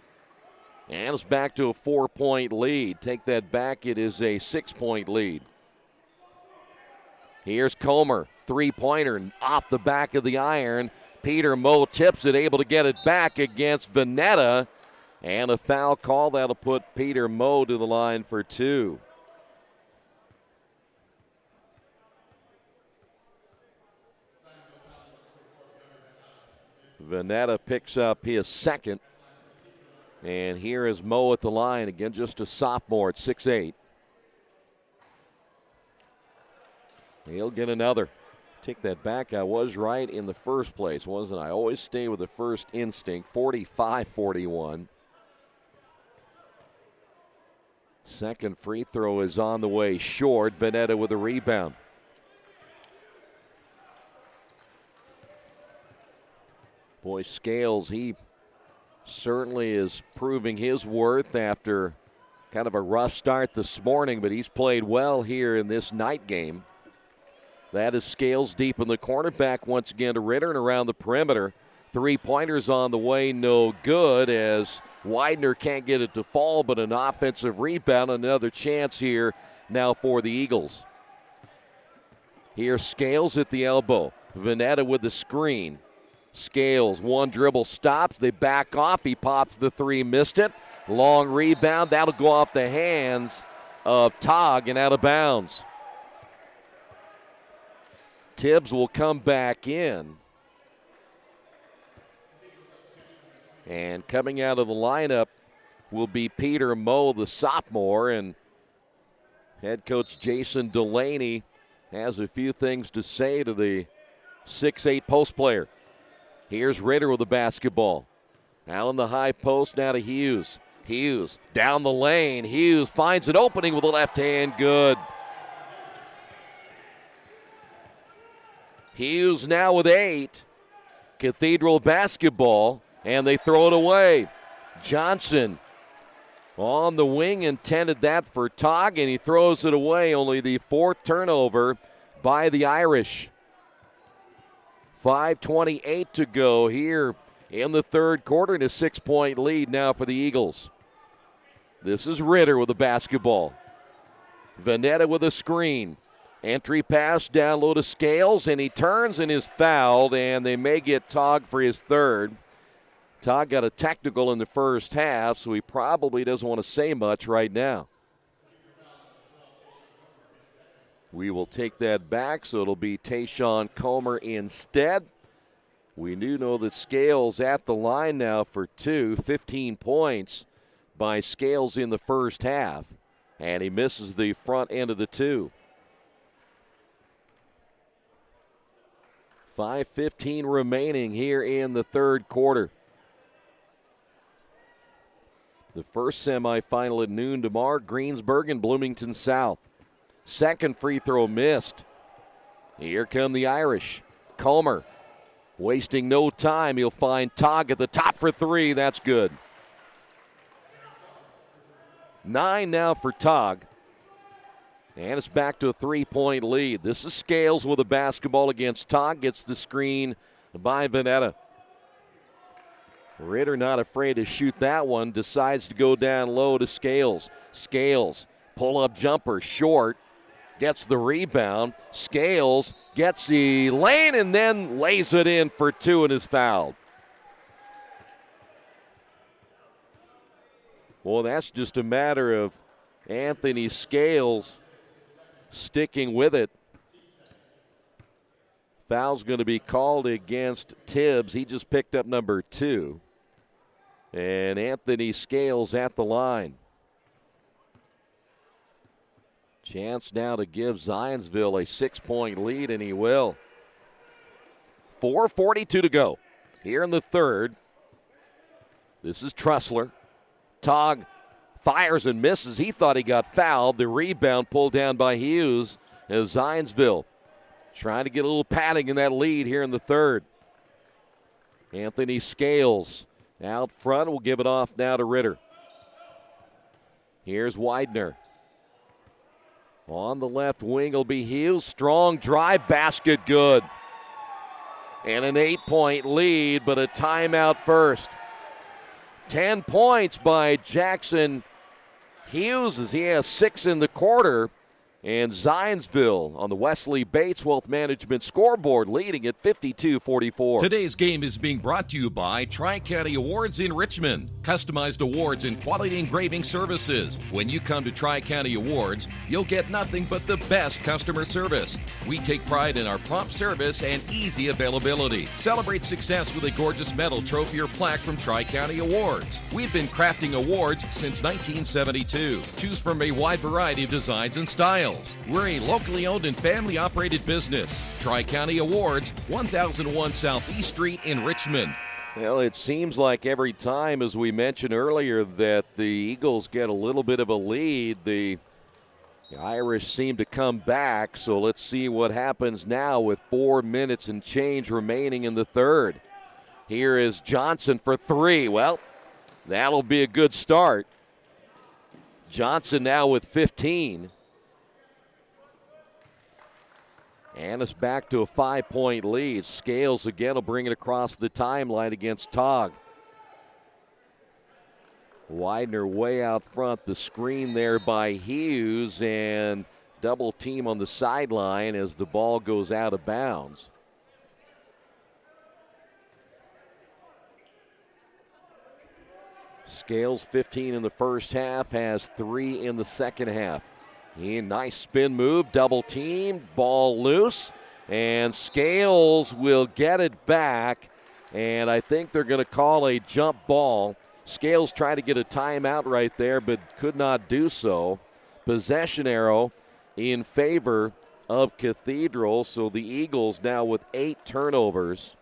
And it's back to a 4-point lead. Take that back, it is a 6-point lead. Here's Comer, three-pointer off the back of the iron. Peter Moe tips it, able to get it back against Veneta. And a foul call that'll put Peter Moe to the line for 2. Veneta picks up his second. And here is Moe at the line, again just a sophomore at 6'8". He'll get another. Take that back, I was right in the first place, wasn't I? Always stay with the first instinct. 45-41. Second free throw is on the way short. Veneta with a rebound. Boy, Scales, he certainly is proving his worth after kind of a rough start this morning, but he's played well here in this night game. That is Scales deep in the corner. Back once again to Ritter and around the perimeter. Three-pointers on the way, no good as Widener can't get it to fall, but an offensive rebound. Another chance here now for the Eagles. Here's Scales at the elbow. Veneta with the screen. Scales, one dribble stops. They back off. He pops the three, missed it. Long rebound. That'll go off the hands of Tog and out of bounds. Tibbs will come back in. And coming out of the lineup will be Peter Moe, the sophomore. And head coach Jason Delaney has a few things to say to the 6'8" post player. Here's Ritter with the basketball. Now in the high post, now to Hughes. Hughes down the lane. Hughes finds an opening with the left hand. Good. Hughes now with 8. Cathedral basketball, and they throw it away. Johnson on the wing intended that for Tog, and he throws it away. Only the 4th turnover by the Irish. 5:28 to go here in the third quarter, and a 6-point lead now for the Eagles. This is Ritter with the basketball. Veneta with a screen. Entry pass down low to Scales, and he turns and is fouled, and they may get Tog for his third. Tog got a technical in the first half, so he probably doesn't want to say much right now. We will take that back, so it'll be Tayshawn Comer instead. We do know that Scales at the line now for 2, 15 points by Scales in the first half, and he misses the front end of the 2. 5:15 remaining here in the third quarter. The first semifinal at noon tomorrow, Greensburg and Bloomington South. Second free throw missed. Here come the Irish. Comer wasting no time. He'll find Tog at the top for three. That's good. 9 now for Tog. And it's back to a 3-point lead. This is Scales with a basketball against Tog. Gets the screen by Vanetta. Ritter not afraid to shoot that one. Decides to go down low to Scales. Scales, pull-up jumper, short. Gets the rebound. Scales gets the lane and then lays it in for two and is fouled. Well, that's just a matter of Anthony Scales sticking with it. Foul's going to be called against Tibbs. He just picked up number 2. And Anthony Scales at the line. Chance now to give Zionsville a 6-point lead, and he will. 4:42 to go here in the third. This is Trussler. Tog fires and misses. He thought he got fouled. The rebound pulled down by Hughes as Zionsville trying to get a little padding in that lead here in the third. Anthony Scales out front will give it off now to Ritter. Here's Widener. On the left wing will be Hughes. Strong drive, basket good. And an 8-point lead, but a timeout first. 10 points by Jackson Hughes as he has 6 in the quarter. And Zionsville on the Wesley Bates Wealth Management scoreboard leading at 52-44. Today's game is being brought to you by Tri-County Awards in Richmond. Customized awards and quality engraving services. When you come to Tri-County Awards, you'll get nothing but the best customer service. We take pride in our prompt service and easy availability. Celebrate success with a gorgeous medal, trophy, or plaque from Tri-County Awards. We've been crafting awards since 1972. Choose from a wide variety of designs and styles. We're a locally owned and family operated business. Tri-County Awards, 1001 Southeast Street in Richmond. Well, it seems like every time, as we mentioned earlier, that the Eagles get a little bit of a lead, the Irish seem to come back. So let's see what happens now with 4 minutes and change remaining in the third. Here is Johnson for 3. Well, that'll be a good start. Johnson now with 15. And it's back to a 5-point lead. Scales again will bring it across the timeline against Tog. Widener way out front. The screen there by Hughes and double team on the sideline as the ball goes out of bounds. Scales 15 in the first half, has 3 in the second half. Nice spin move, double team, ball loose, and Scales will get it back, and I think they're going to call a jump ball. Scales tried to get a timeout right there, but could not do so. Possession arrow in favor of Cathedral, so the Eagles now with 8 turnovers.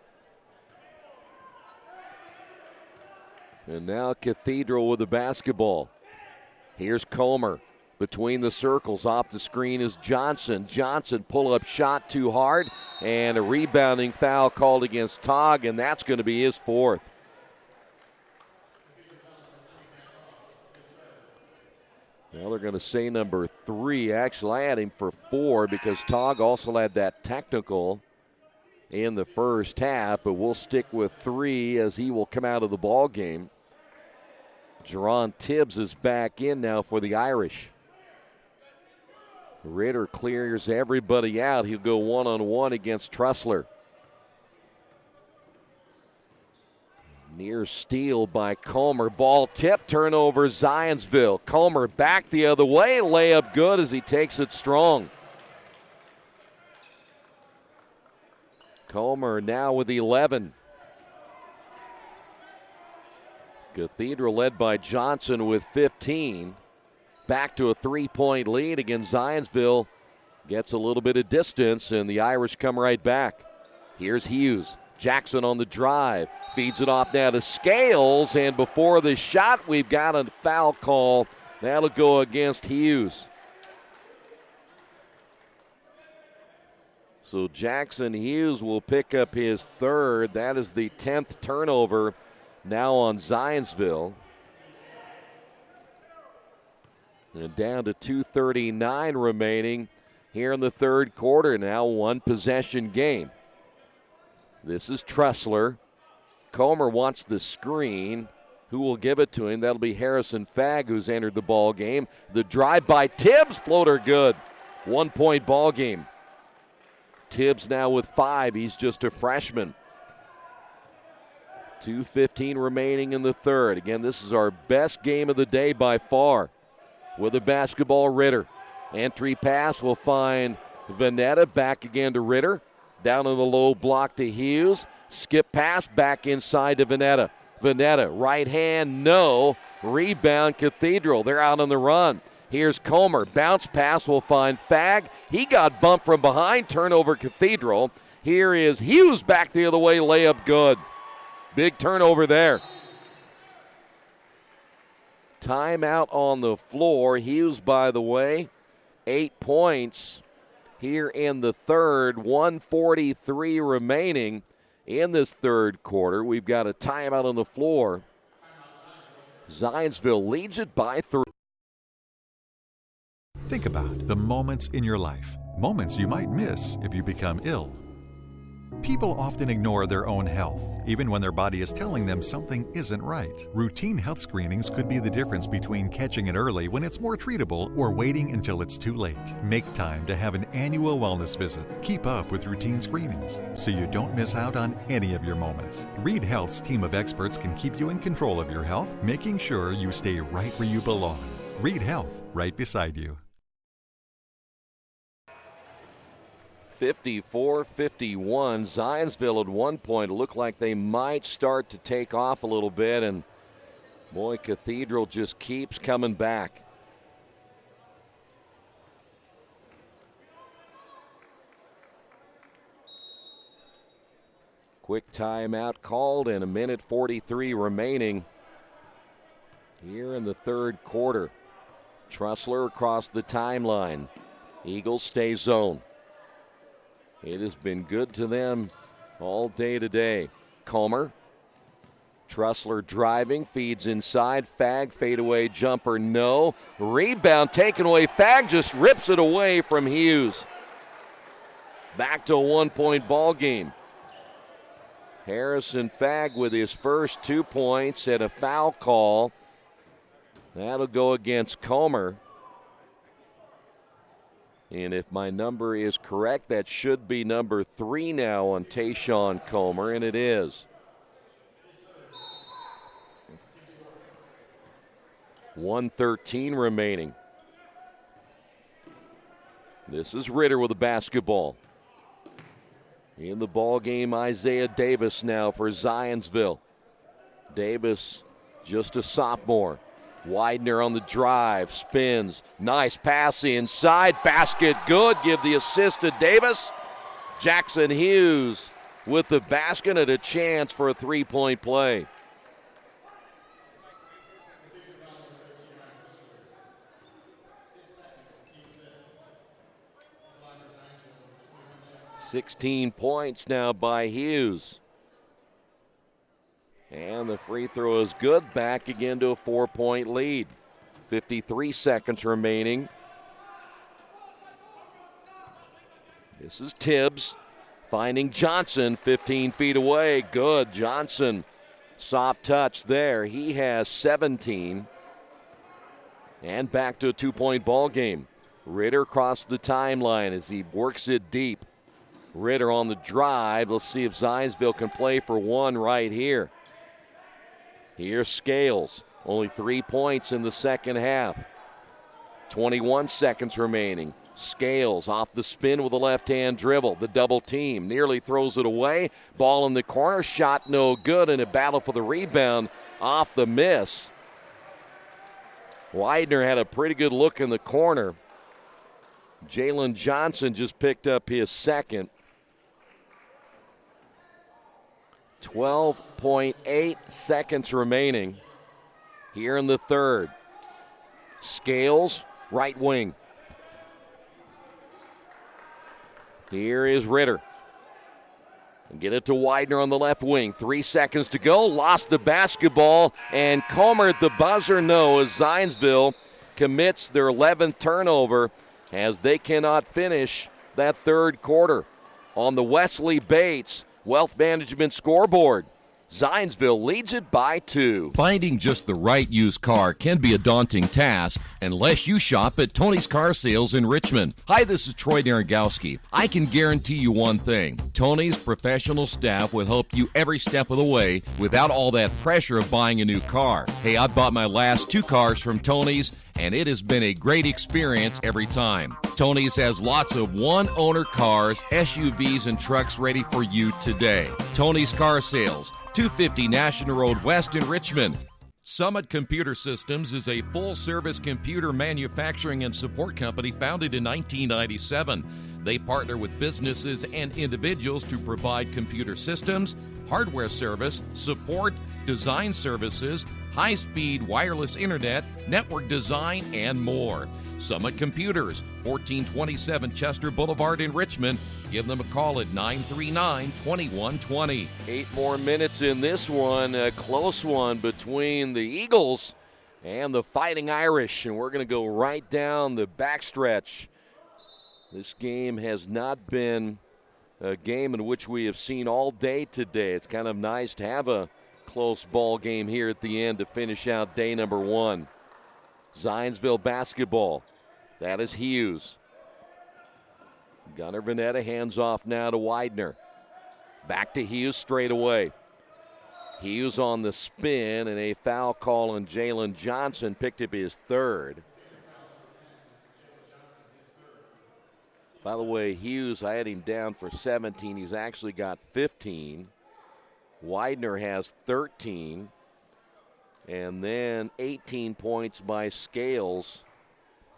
And now Cathedral with the basketball. Here's Comer. Between the circles, off the screen is Johnson. Johnson pull-up shot too hard, and a rebounding foul called against Tog, and that's going to be his 4th. Well, they're going to say number 3. Actually, I had him for 4 because Tog also had that technical in the first half, but we'll stick with 3 as he will come out of the ball game. Jerron Tibbs is back in now for the Irish. Ritter clears everybody out. He'll go one-on-one against Trussler. Near steal by Comer. Ball tip, turnover, Zionsville. Comer back the other way. Layup good as he takes it strong. Comer now with 11. Cathedral led by Johnson with 15. Back to a 3-point lead against Zionsville. Gets a little bit of distance, and the Irish come right back. Here's Hughes. Jackson on the drive. Feeds it off now to Scales. And before the shot, we've got a foul call. That'll go against Hughes. So Jackson Hughes will pick up his third. That is the 10th turnover now on Zionsville. And down to 2:39 remaining here in the third quarter. Now one possession game. This is Tressler. Comer wants the screen. Who will give it to him? That'll be Harrison Fagg, who's entered the ball game. The drive by Tibbs, floater good. 1 point ball game. Tibbs now with 5. He's just a freshman. 2:15 remaining in the third. Again, this is our best game of the day by far. With the basketball, Ritter. Entry pass will find Vanetta. Back again to Ritter. Down in the low block to Hughes. Skip pass back inside to Vanetta. Vanetta, right hand, no. Rebound, Cathedral. They're out on the run. Here's Comer. Bounce pass will find Fagg. He got bumped from behind. Turnover, Cathedral. Here is Hughes back the other way. Layup good. Big turnover there. Timeout on the floor. Hughes, by the way, 8 points here in the third. 1:43 remaining in this third quarter. We've got a timeout on the floor. Zionsville leads it by 3. Think about the moments in your life, moments you might miss if you become ill. People often ignore their own health, even when their body is telling them something isn't right. Routine health screenings could be the difference between catching it early when it's more treatable or waiting until it's too late. Make time to have an annual wellness visit. Keep up with routine screenings so you don't miss out on any of your moments. Reed Health's team of experts can keep you in control of your health, making sure you stay right where you belong. Reed Health, right beside you. 54-51. Zionsville at one point looked like they might start to take off a little bit, and boy, Cathedral just keeps coming back. Quick timeout called and 1:43 remaining here in the third quarter. Tressler across the timeline. Eagles stay zone. It has been good to them all day today. Comer. Tressler driving, feeds inside. Fagg, fadeaway jumper, no. Rebound taken away. Fagg just rips it away from Hughes. Back to a 1 point ball game. Harrison Fagg with his first 2 points and a foul call. That'll go against Comer. And if my number is correct, that should be number 3 now on Tayshawn Comer, and it is. 1:13 remaining. This is Ritter with the basketball. In the ball game, Isaiah Davis now for Zionsville. Davis, just a sophomore. Widener on the drive, spins, nice pass inside, basket good, give the assist to Davis. Jackson Hughes with the basket and a chance for a 3-point play. "16 points now by Hughes. And the free throw is good. Back again to a 4-point lead. 53 seconds remaining. This is Tibbs finding Johnson 15 feet away. Good. Johnson, soft touch there. He has 17. And back to a 2-point ball game. Ritter crossed the timeline as he works it deep. Ritter on the drive. Let's see if Zionsville can play for one right here. Here's Scales, only 3 points in the second half. 21 seconds remaining. Scales off the spin with a left-hand dribble. The double team nearly throws it away. Ball in the corner, shot no good, and a battle for the rebound off the miss. Widener had a pretty good look in the corner. Jalen Johnson just picked up his second. 12.8 seconds remaining here in the third. Scales, right wing. Here is Ritter. And get it to Widener on the left wing. 3 seconds to go. Lost the basketball. And Comer at the buzzer, no, as Zionsville commits their 11th turnover as they cannot finish that third quarter. On the Wesley Bates Wealth Management scoreboard, Zionsville leads it by 2. Finding just the right used car can be a daunting task unless you shop at Tony's Car Sales in Richmond. Hi, this is Troy Naragowski. I can guarantee you one thing. Tony's professional staff will help you every step of the way without all that pressure of buying a new car. Hey, I bought my last 2 cars from Tony's, and it has been a great experience every time. Tony's has lots of one-owner cars, SUVs, and trucks ready for you today. Tony's Car Sales, 250 National Road West in Richmond. Summit Computer Systems is a full-service computer manufacturing and support company founded in 1997. They partner with businesses and individuals to provide computer systems, hardware service, support, design services, high-speed wireless internet, network design, and more. Summit Computers, 1427 Chester Boulevard in Richmond. Give them a call at 939-2120. 8 more minutes in this one. A close one between the Eagles and the Fighting Irish. And we're going to go right down the backstretch. This game has not been a game in which we have seen all day today. It's kind of nice to have a close ball game here at the end to finish out day number 1. Zionsville basketball. That is Hughes. Gunnar Vanetta hands off now to Widener. Back to Hughes straight away. Hughes on the spin, and a foul call on Jalen Johnson picked up his 3rd. By the way, Hughes, I had him down for 17. He's actually got 15. Widener has 13. And then 18 points by Scales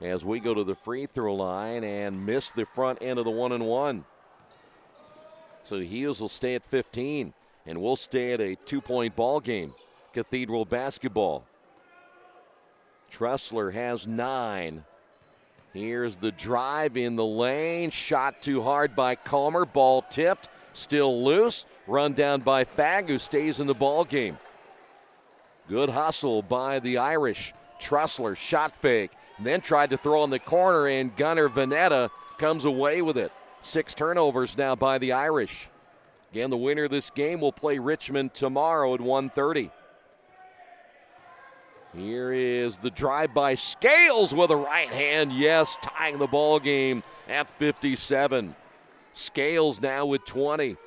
as we go to the free throw line and miss the front end of the 1-and-1. So Hughes will stay at 15, and we'll stay at a 2-point ball game. Cathedral basketball. Trussler has 9. Here's the drive in the lane. Shot too hard by Comer. Ball tipped. Still loose. Run down by Fagg, who stays in the ball game. Good hustle by the Irish. Trussler shot fake, then tried to throw in the corner, and Gunnar Vanetta comes away with it. 6 turnovers now by the Irish. Again, the winner of this game will play Richmond tomorrow at 1:30. Here is the drive by Scales with a right hand. Yes, tying the ball game at 57. Scales now with 20.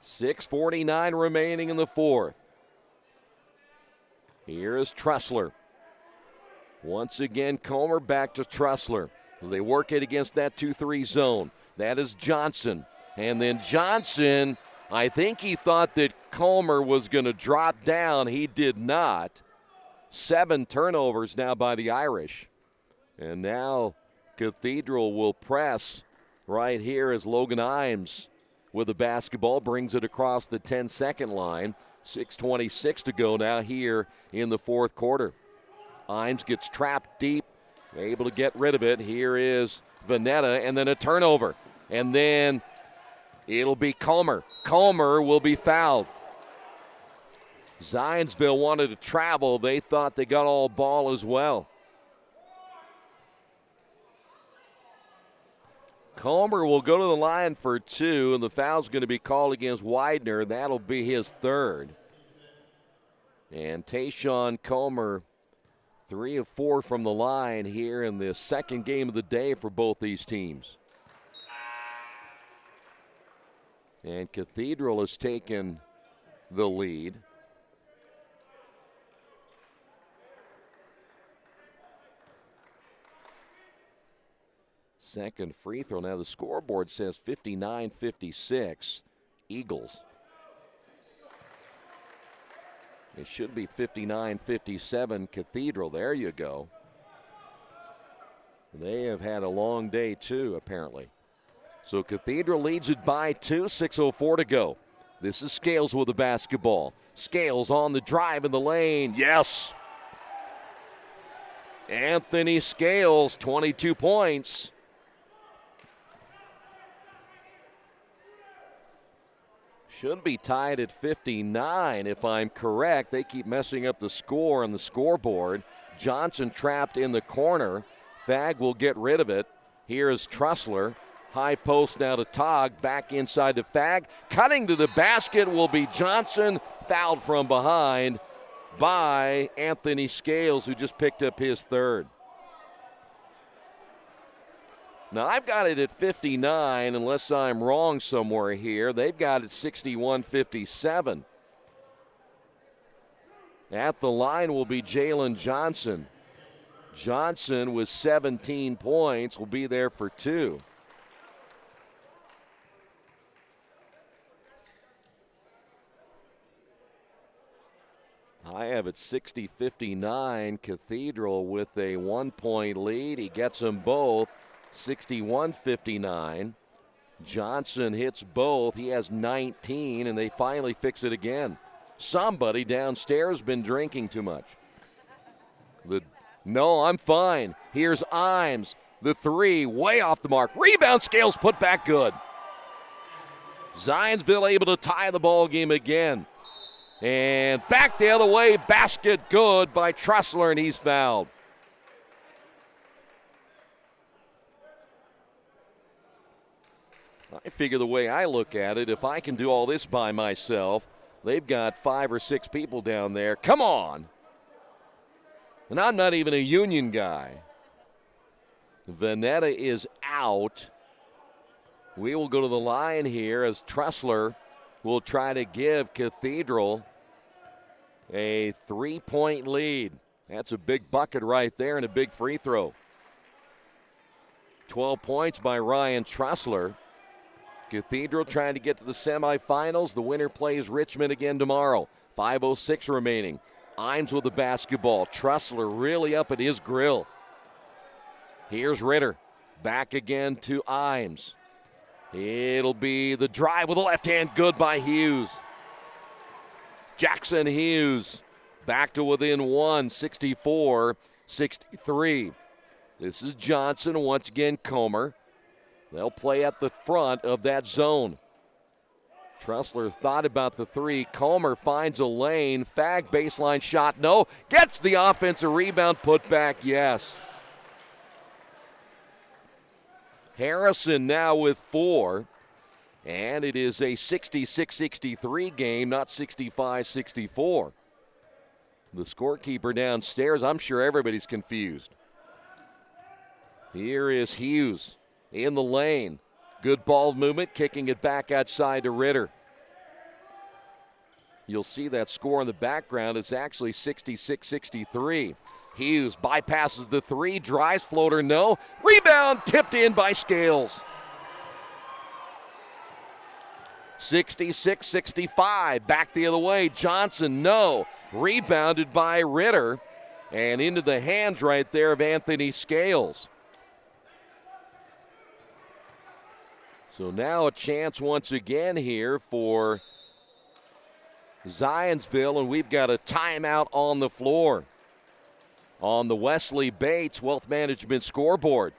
6:49 remaining in the 4th. Here is Trussler. Once again, Comer back to Trussler as they work it against that 2-3 zone. That is Johnson. And then Johnson, I think he thought that Comer was going to drop down. He did not. 7 turnovers now by the Irish. And now Cathedral will press right here as Logan Imes with the basketball brings it across the 10-second line. 6:26 to go now here in the 4th quarter. Imes gets trapped deep, able to get rid of it. Here is Vanetta, and then a turnover. And then it'll be Comer. Comer will be fouled. Zionsville wanted to travel. They thought they got all ball as well. Comer will go to the line for 2, and the foul's going to be called against Widener. That'll be his 3rd. And Tayshawn Comer, 3 of 4 from the line here in the 2nd game of the day for both these teams. And Cathedral has taken the lead. Second free throw. Now the scoreboard says 59-56 Eagles. It should be 59-57 Cathedral. There you go. They have had a long day too, apparently. So Cathedral leads it by 2, 6:04 to go. This is Scales with the basketball. Scales on the drive in the lane. Yes! Anthony Scales, 22 points. Should be tied at 59 if I'm correct. They keep messing up the score on the scoreboard. Johnson trapped in the corner. Fag will get rid of it. Here is Trussler. High post now to Tog. Back inside to Fag. Cutting to the basket will be Johnson. Fouled from behind by Anthony Scales, who just picked up his third. Now, I've got it at 59, unless I'm wrong somewhere here. They've got it 61-57. At the line will be Jalen Johnson. Johnson with 17 points will be there for 2. I have it 60-59. Cathedral with a 1-point lead. He gets them both. 61-59. Johnson hits both. He has 19, and they finally fix it again. Somebody downstairs been drinking too much. No, I'm fine. Here's Imes. The 3, way off the mark. Rebound, Scales put back good. Zionsville able to tie the ball game again. And back the other way, basket good by Trussler, and he's fouled. I figure the way I look at it, if I can do all this by myself, they've got 5 or 6 people down there. Come on. And I'm not even a union guy. Vanetta is out. We will go to the line here as Trussler will try to give Cathedral a 3-point lead. That's a big bucket right there and a big free throw. 12 points by Ryan Trussler. Cathedral trying to get to the semifinals. The winner plays Richmond again tomorrow. 5:06 remaining. Imes with the basketball. Trussler really up at his grill. Here's Ritter. Back again to Imes. It'll be the drive with the left hand, good by Hughes. Jackson Hughes back to within 1, 64-63. This is Johnson, once again Comer. They'll play at the front of that zone. Trussler thought about the 3. Comer finds a lane. Fag baseline shot, no. Gets the offensive rebound, put back, yes. Harrison now with 4. And it is a 66-63 game, not 65-64. The scorekeeper downstairs, I'm sure everybody's confused. Here is Hughes in the lane. Good ball movement, kicking it back outside to Ritter. You'll see that score in the background. It's actually 66-63. Hughes bypasses the 3, drives, floater, no. Rebound tipped in by Scales. 66-65, back the other way. Johnson, no. Rebounded by Ritter, and into the hands right there of Anthony Scales. So now a chance once again here for Zionsville, and we've got a timeout on the floor. On the Wesley Bates Wealth Management scoreboard,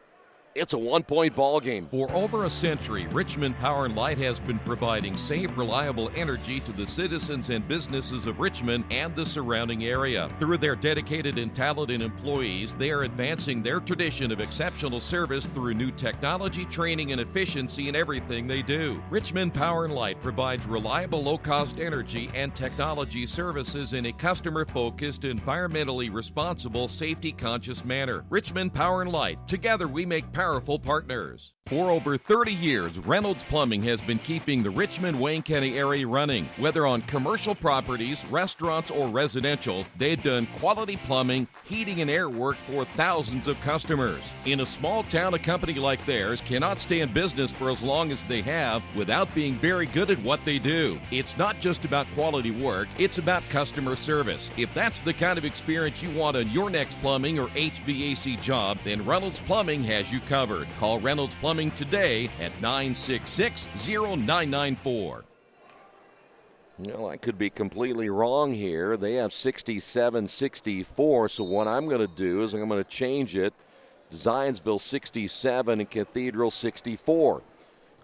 it's a 1-point ball game. For over a century, Richmond Power and Light has been providing safe, reliable energy to the citizens and businesses of Richmond and the surrounding area. Through their dedicated and talented employees, they are advancing their tradition of exceptional service through new technology, training, and efficiency in everything they do. Richmond Power and Light provides reliable, low-cost energy and technology services in a customer-focused, environmentally responsible, safety-conscious manner. Richmond Power and Light. Together we make powerful partners. For over 30 years, Reynolds Plumbing has been keeping the Richmond-Wayne County area running. Whether on commercial properties, restaurants, or residential, they've done quality plumbing, heating, and air work for thousands of customers. In a small town, a company like theirs cannot stay in business for as long as they have without being very good at what they do. It's not just about quality work, it's about customer service. If that's the kind of experience you want on your next plumbing or HVAC job, then Reynolds Plumbing has you covered. Call Reynolds Plumbing incoming today at 966-0994. Well, I could be completely wrong here. They have 67-64, so what I'm going to do is I'm going to change it. Zionsville 67 and Cathedral 64.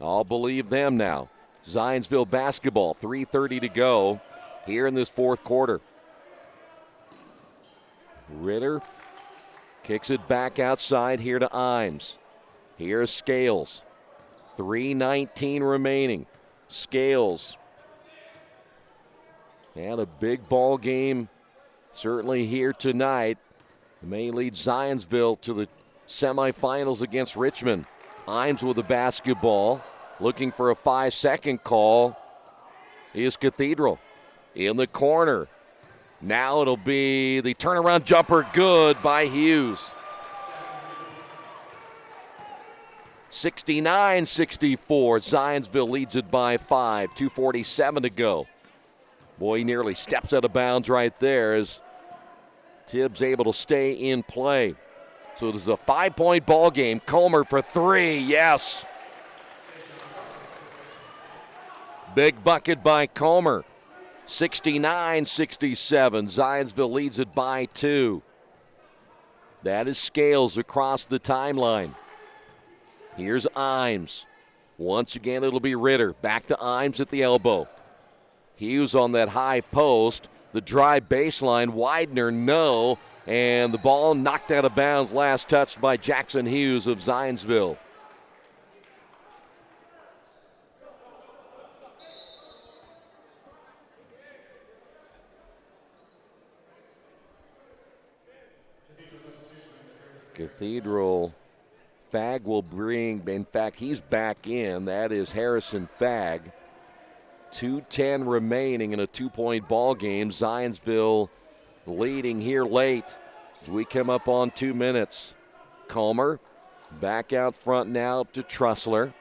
I'll believe them now. Zionsville basketball, 3:30 to go here in this fourth quarter. Ritter kicks it back outside here to Imes. Here's Scales. 3:19 remaining. Scales had a big ball game certainly here tonight. May lead Zionsville to the semifinals against Richmond. Imes with the basketball. Looking for a 5-second call is Cathedral. In the corner. Now it'll be the turnaround jumper, good by Hughes. 69-64. Zionsville leads it by 5. 2:47 to go. Boy, he nearly steps out of bounds right there as Tibbs able to stay in play. So this is a 5-point ball game. Comer for 3, yes. Big bucket by Comer. 69-67. Zionsville leads it by 2. That is Scales across the timeline. Here's Imes. Once again, it'll be Ritter. Back to Imes at the elbow. Hughes on that high post. The drive baseline. Widener, no. And the ball knocked out of bounds. Last touched by Jackson Hughes of Zionsville. Cathedral, Fagg will bring, in fact, he's back in. That is Harrison Fagg. 2:10 remaining in a 2-point ball game. Zionsville leading here late as we come up on 2 minutes. Comer back out front now to Trussler.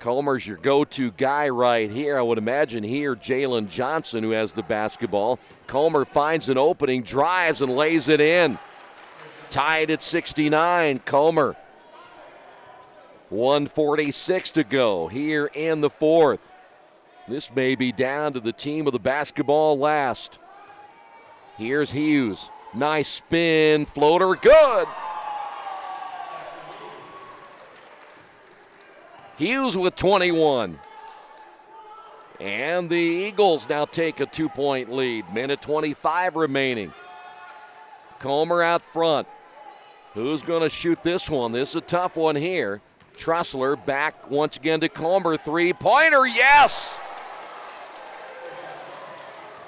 Comer's your go-to guy right here. I would imagine here Jalen Johnson, who has the basketball. Comer finds an opening, drives and lays it in. Tied at 69, Comer. 1:46 to go here in the fourth. This may be down to the team of the basketball last. Here's Hughes. Nice spin, floater, good. Hughes with 21. And the Eagles now take a 2-point lead. Minute 25 remaining. Comer out front. Who's going to shoot this one? This is a tough one here. Trussler back once again to Comer. 3-pointer, yes!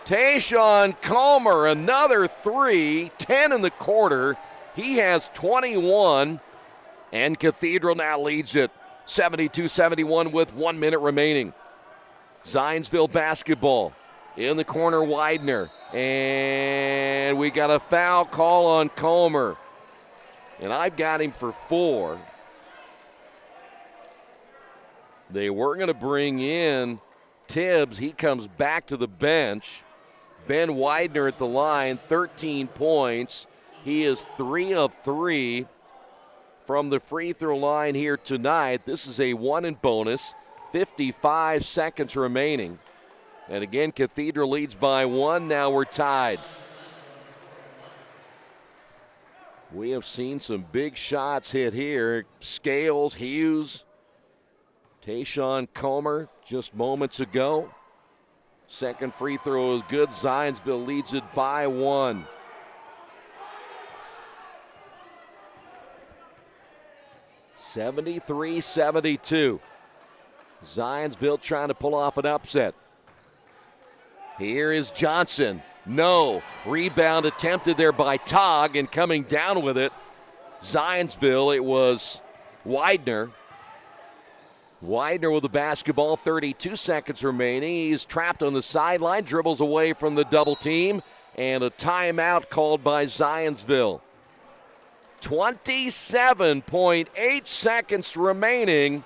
Tayshawn Comer, another 3. 10 in the quarter. He has 21. And Cathedral now leads it 72-71 with 1 minute remaining. Zionsville basketball. In the corner, Widener. And we got a foul call on Comer. And I've got him for 4. They were going to bring in Tibbs. He comes back to the bench. Ben Widener at the line, 13 points. He is 3 of 3 from the free throw line here tonight. This is a 1 and bonus. 55 seconds remaining. And again, Cathedral leads by 1. Now we're tied. We have seen some big shots hit here. Scales, Hughes, Tayshawn Comer just moments ago. Second free throw is good. Zionsville leads it by 1. (73-72). Zionsville trying to pull off an upset. Here is Johnson. No. Rebound attempted there by Togg, and coming down with it, Zionsville, it was Widener. Widener with the basketball, 32 seconds remaining. He's trapped on the sideline, dribbles away from the double team, and a timeout called by Zionsville. 27.8 seconds remaining.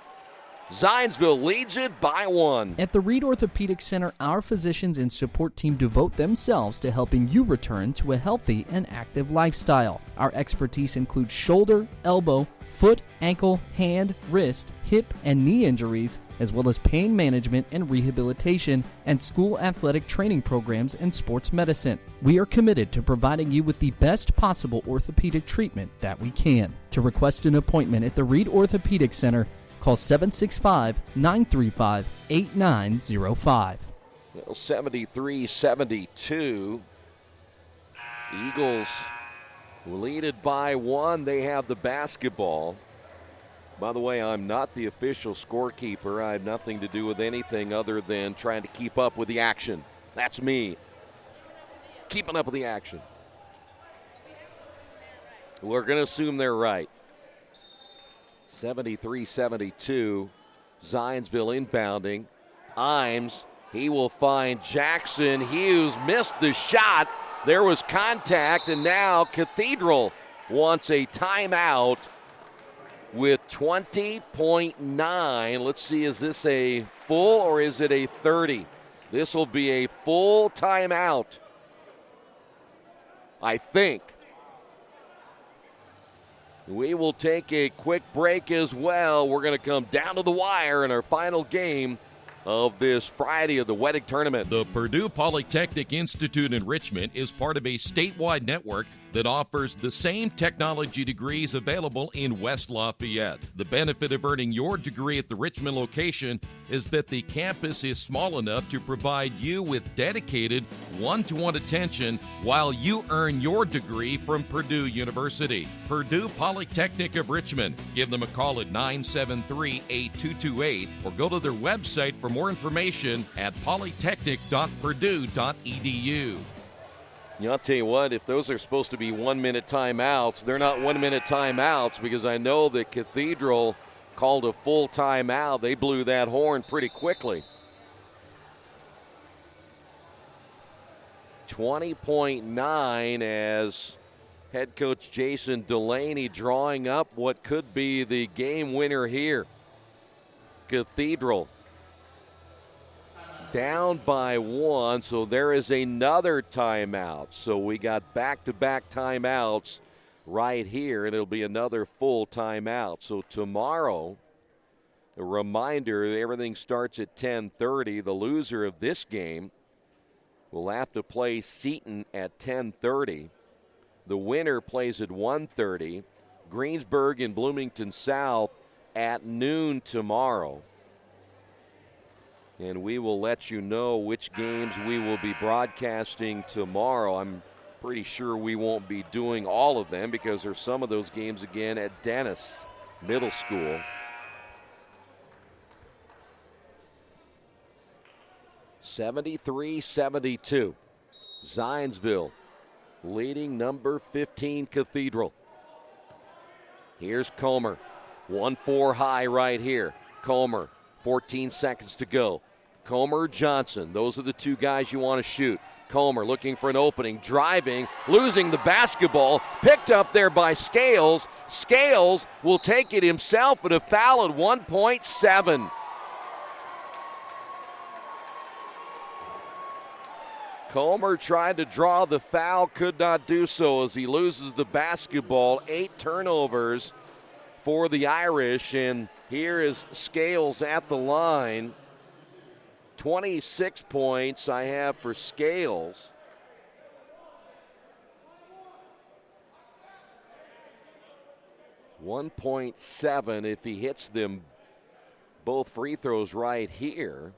Zionsville leads it by 1. At the Reed Orthopedic Center, our physicians and support team devote themselves to helping you return to a healthy and active lifestyle. Our expertise includes shoulder, elbow, foot, ankle, hand, wrist, hip, and knee injuries, as well as pain management and rehabilitation, and school athletic training programs and sports medicine. We are committed to providing you with the best possible orthopedic treatment that we can. To request an appointment at the Reed Orthopedic Center, call 765-935-8905. 73-72. Eagles lead it by 1. They have the basketball. By the way, I'm not the official scorekeeper. I have nothing to do with anything other than trying to keep up with the action. That's me. Keeping up with the action. We're going to assume they're right. 73-72. Zionsville inbounding. Imes, he will find Jackson. Hughes missed the shot. There was contact, and now Cathedral wants a timeout with 20.9. Let's see, is this a full or is it a 30? This will be a full timeout, I think. We will take a quick break as well. We're going to come down to the wire in our final game of this Friday of the Wettig tournament. The Purdue Polytechnic Institute in Richmond is part of a statewide network that offers the same technology degrees available in West Lafayette. The benefit of earning your degree at the Richmond location is that the campus is small enough to provide you with dedicated one-to-one attention while you earn your degree from Purdue University. Purdue Polytechnic of Richmond. Give them a call at 973-8228 or go to their website for more information at polytechnic.purdue.edu. I'll tell you what, if those are supposed to be 1-minute timeouts, they're not 1-minute timeouts, because I know that Cathedral called a full timeout. They blew that horn pretty quickly. 20.9 as head coach Jason Delaney drawing up what could be the game winner here. Cathedral down by 1, so there is another timeout. So we got back-to-back timeouts right here, and it'll be another full timeout. So tomorrow, a reminder, everything starts at 10:30. The loser of this game will have to play Seton at 10:30. The winner plays at 1:30. Greensburg and Bloomington South at noon tomorrow. And we will let you know which games we will be broadcasting tomorrow. I'm pretty sure we won't be doing all of them because there's some of those games again at Dennis Middle School. (73-72). Zionsville leading number 15 Cathedral. Here's Comer. 1-4 high right here. Comer, 14 seconds to go. Comer, Johnson, those are the two guys you want to shoot. Comer looking for an opening, driving, losing the basketball, picked up there by Scales. Scales will take it himself, but a foul at 1.7. Comer tried to draw the foul, could not do so as he loses the basketball. 8 turnovers for the Irish, and here is Scales at the line. 26 points I have for Scales. .7 if he hits them both free throws right here.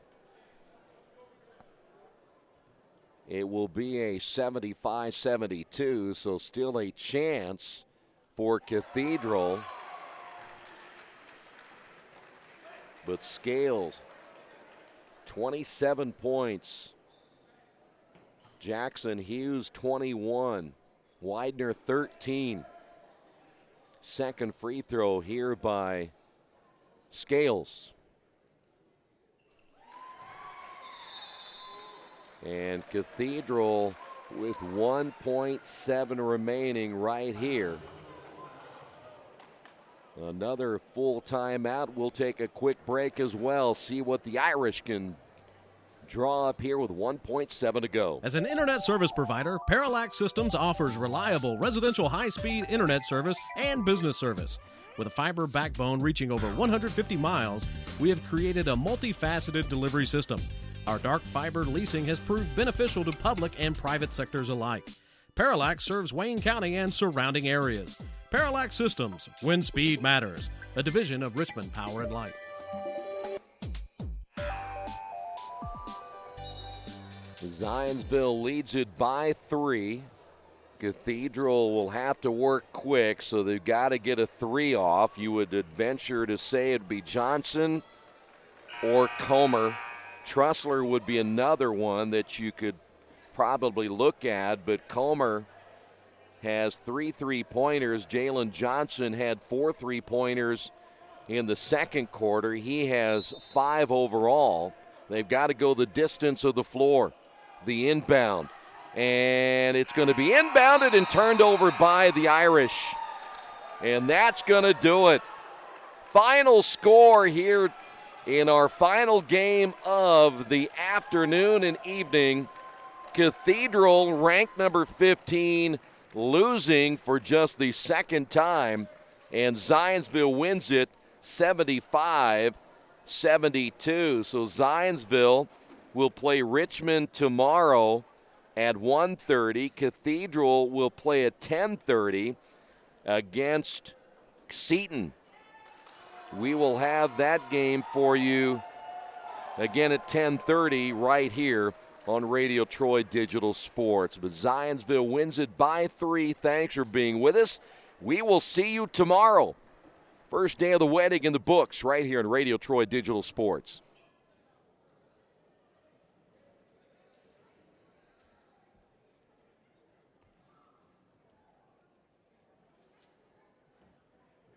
It will be a 75-72, so still a chance for Cathedral. But Scales, 27 points. Jackson Hughes, 21. Widener, 13. Second free throw here by Scales. And Cathedral with 1.7 remaining right here Another full timeout. We'll take a quick break as well. See what the Irish can draw up here with 1.7 to go. As an internet service provider, Parallax Systems offers reliable residential high-speed internet service and business service. With a fiber backbone reaching over 150 miles, we have created a multifaceted delivery system. Our dark fiber leasing has proved beneficial to public and private sectors alike. Parallax serves Wayne County and surrounding areas. Parallax Systems, when speed matters, a division of Richmond Power and Light. Zionsville leads it by 3. Cathedral will have to work quick, so they've got to get a 3 off. You would venture to say it'd be Johnson or Comer. Trussler would be another one that you could probably look at, but Comer has 3 3-pointers. Jalen Johnson had 4 3-pointers in the second quarter. He has 5 overall. They've got to go the distance of the floor. The inbound. And it's going to be inbounded and turned over by the Irish. And that's going to do it. Final score here in our final game of the afternoon and evening. Cathedral, ranked number 15, losing for just the second time. And Zionsville wins it 75-72. So Zionsville will play Richmond tomorrow at 1:30. Cathedral will play at 10:30 against Seton. We will have that game for you again at 10:30 right here on Radio Troy Digital Sports. But Zionsville wins it by 3. Thanks for being with us. We will see you tomorrow. First day of the Wettig in the books right here on Radio Troy Digital Sports.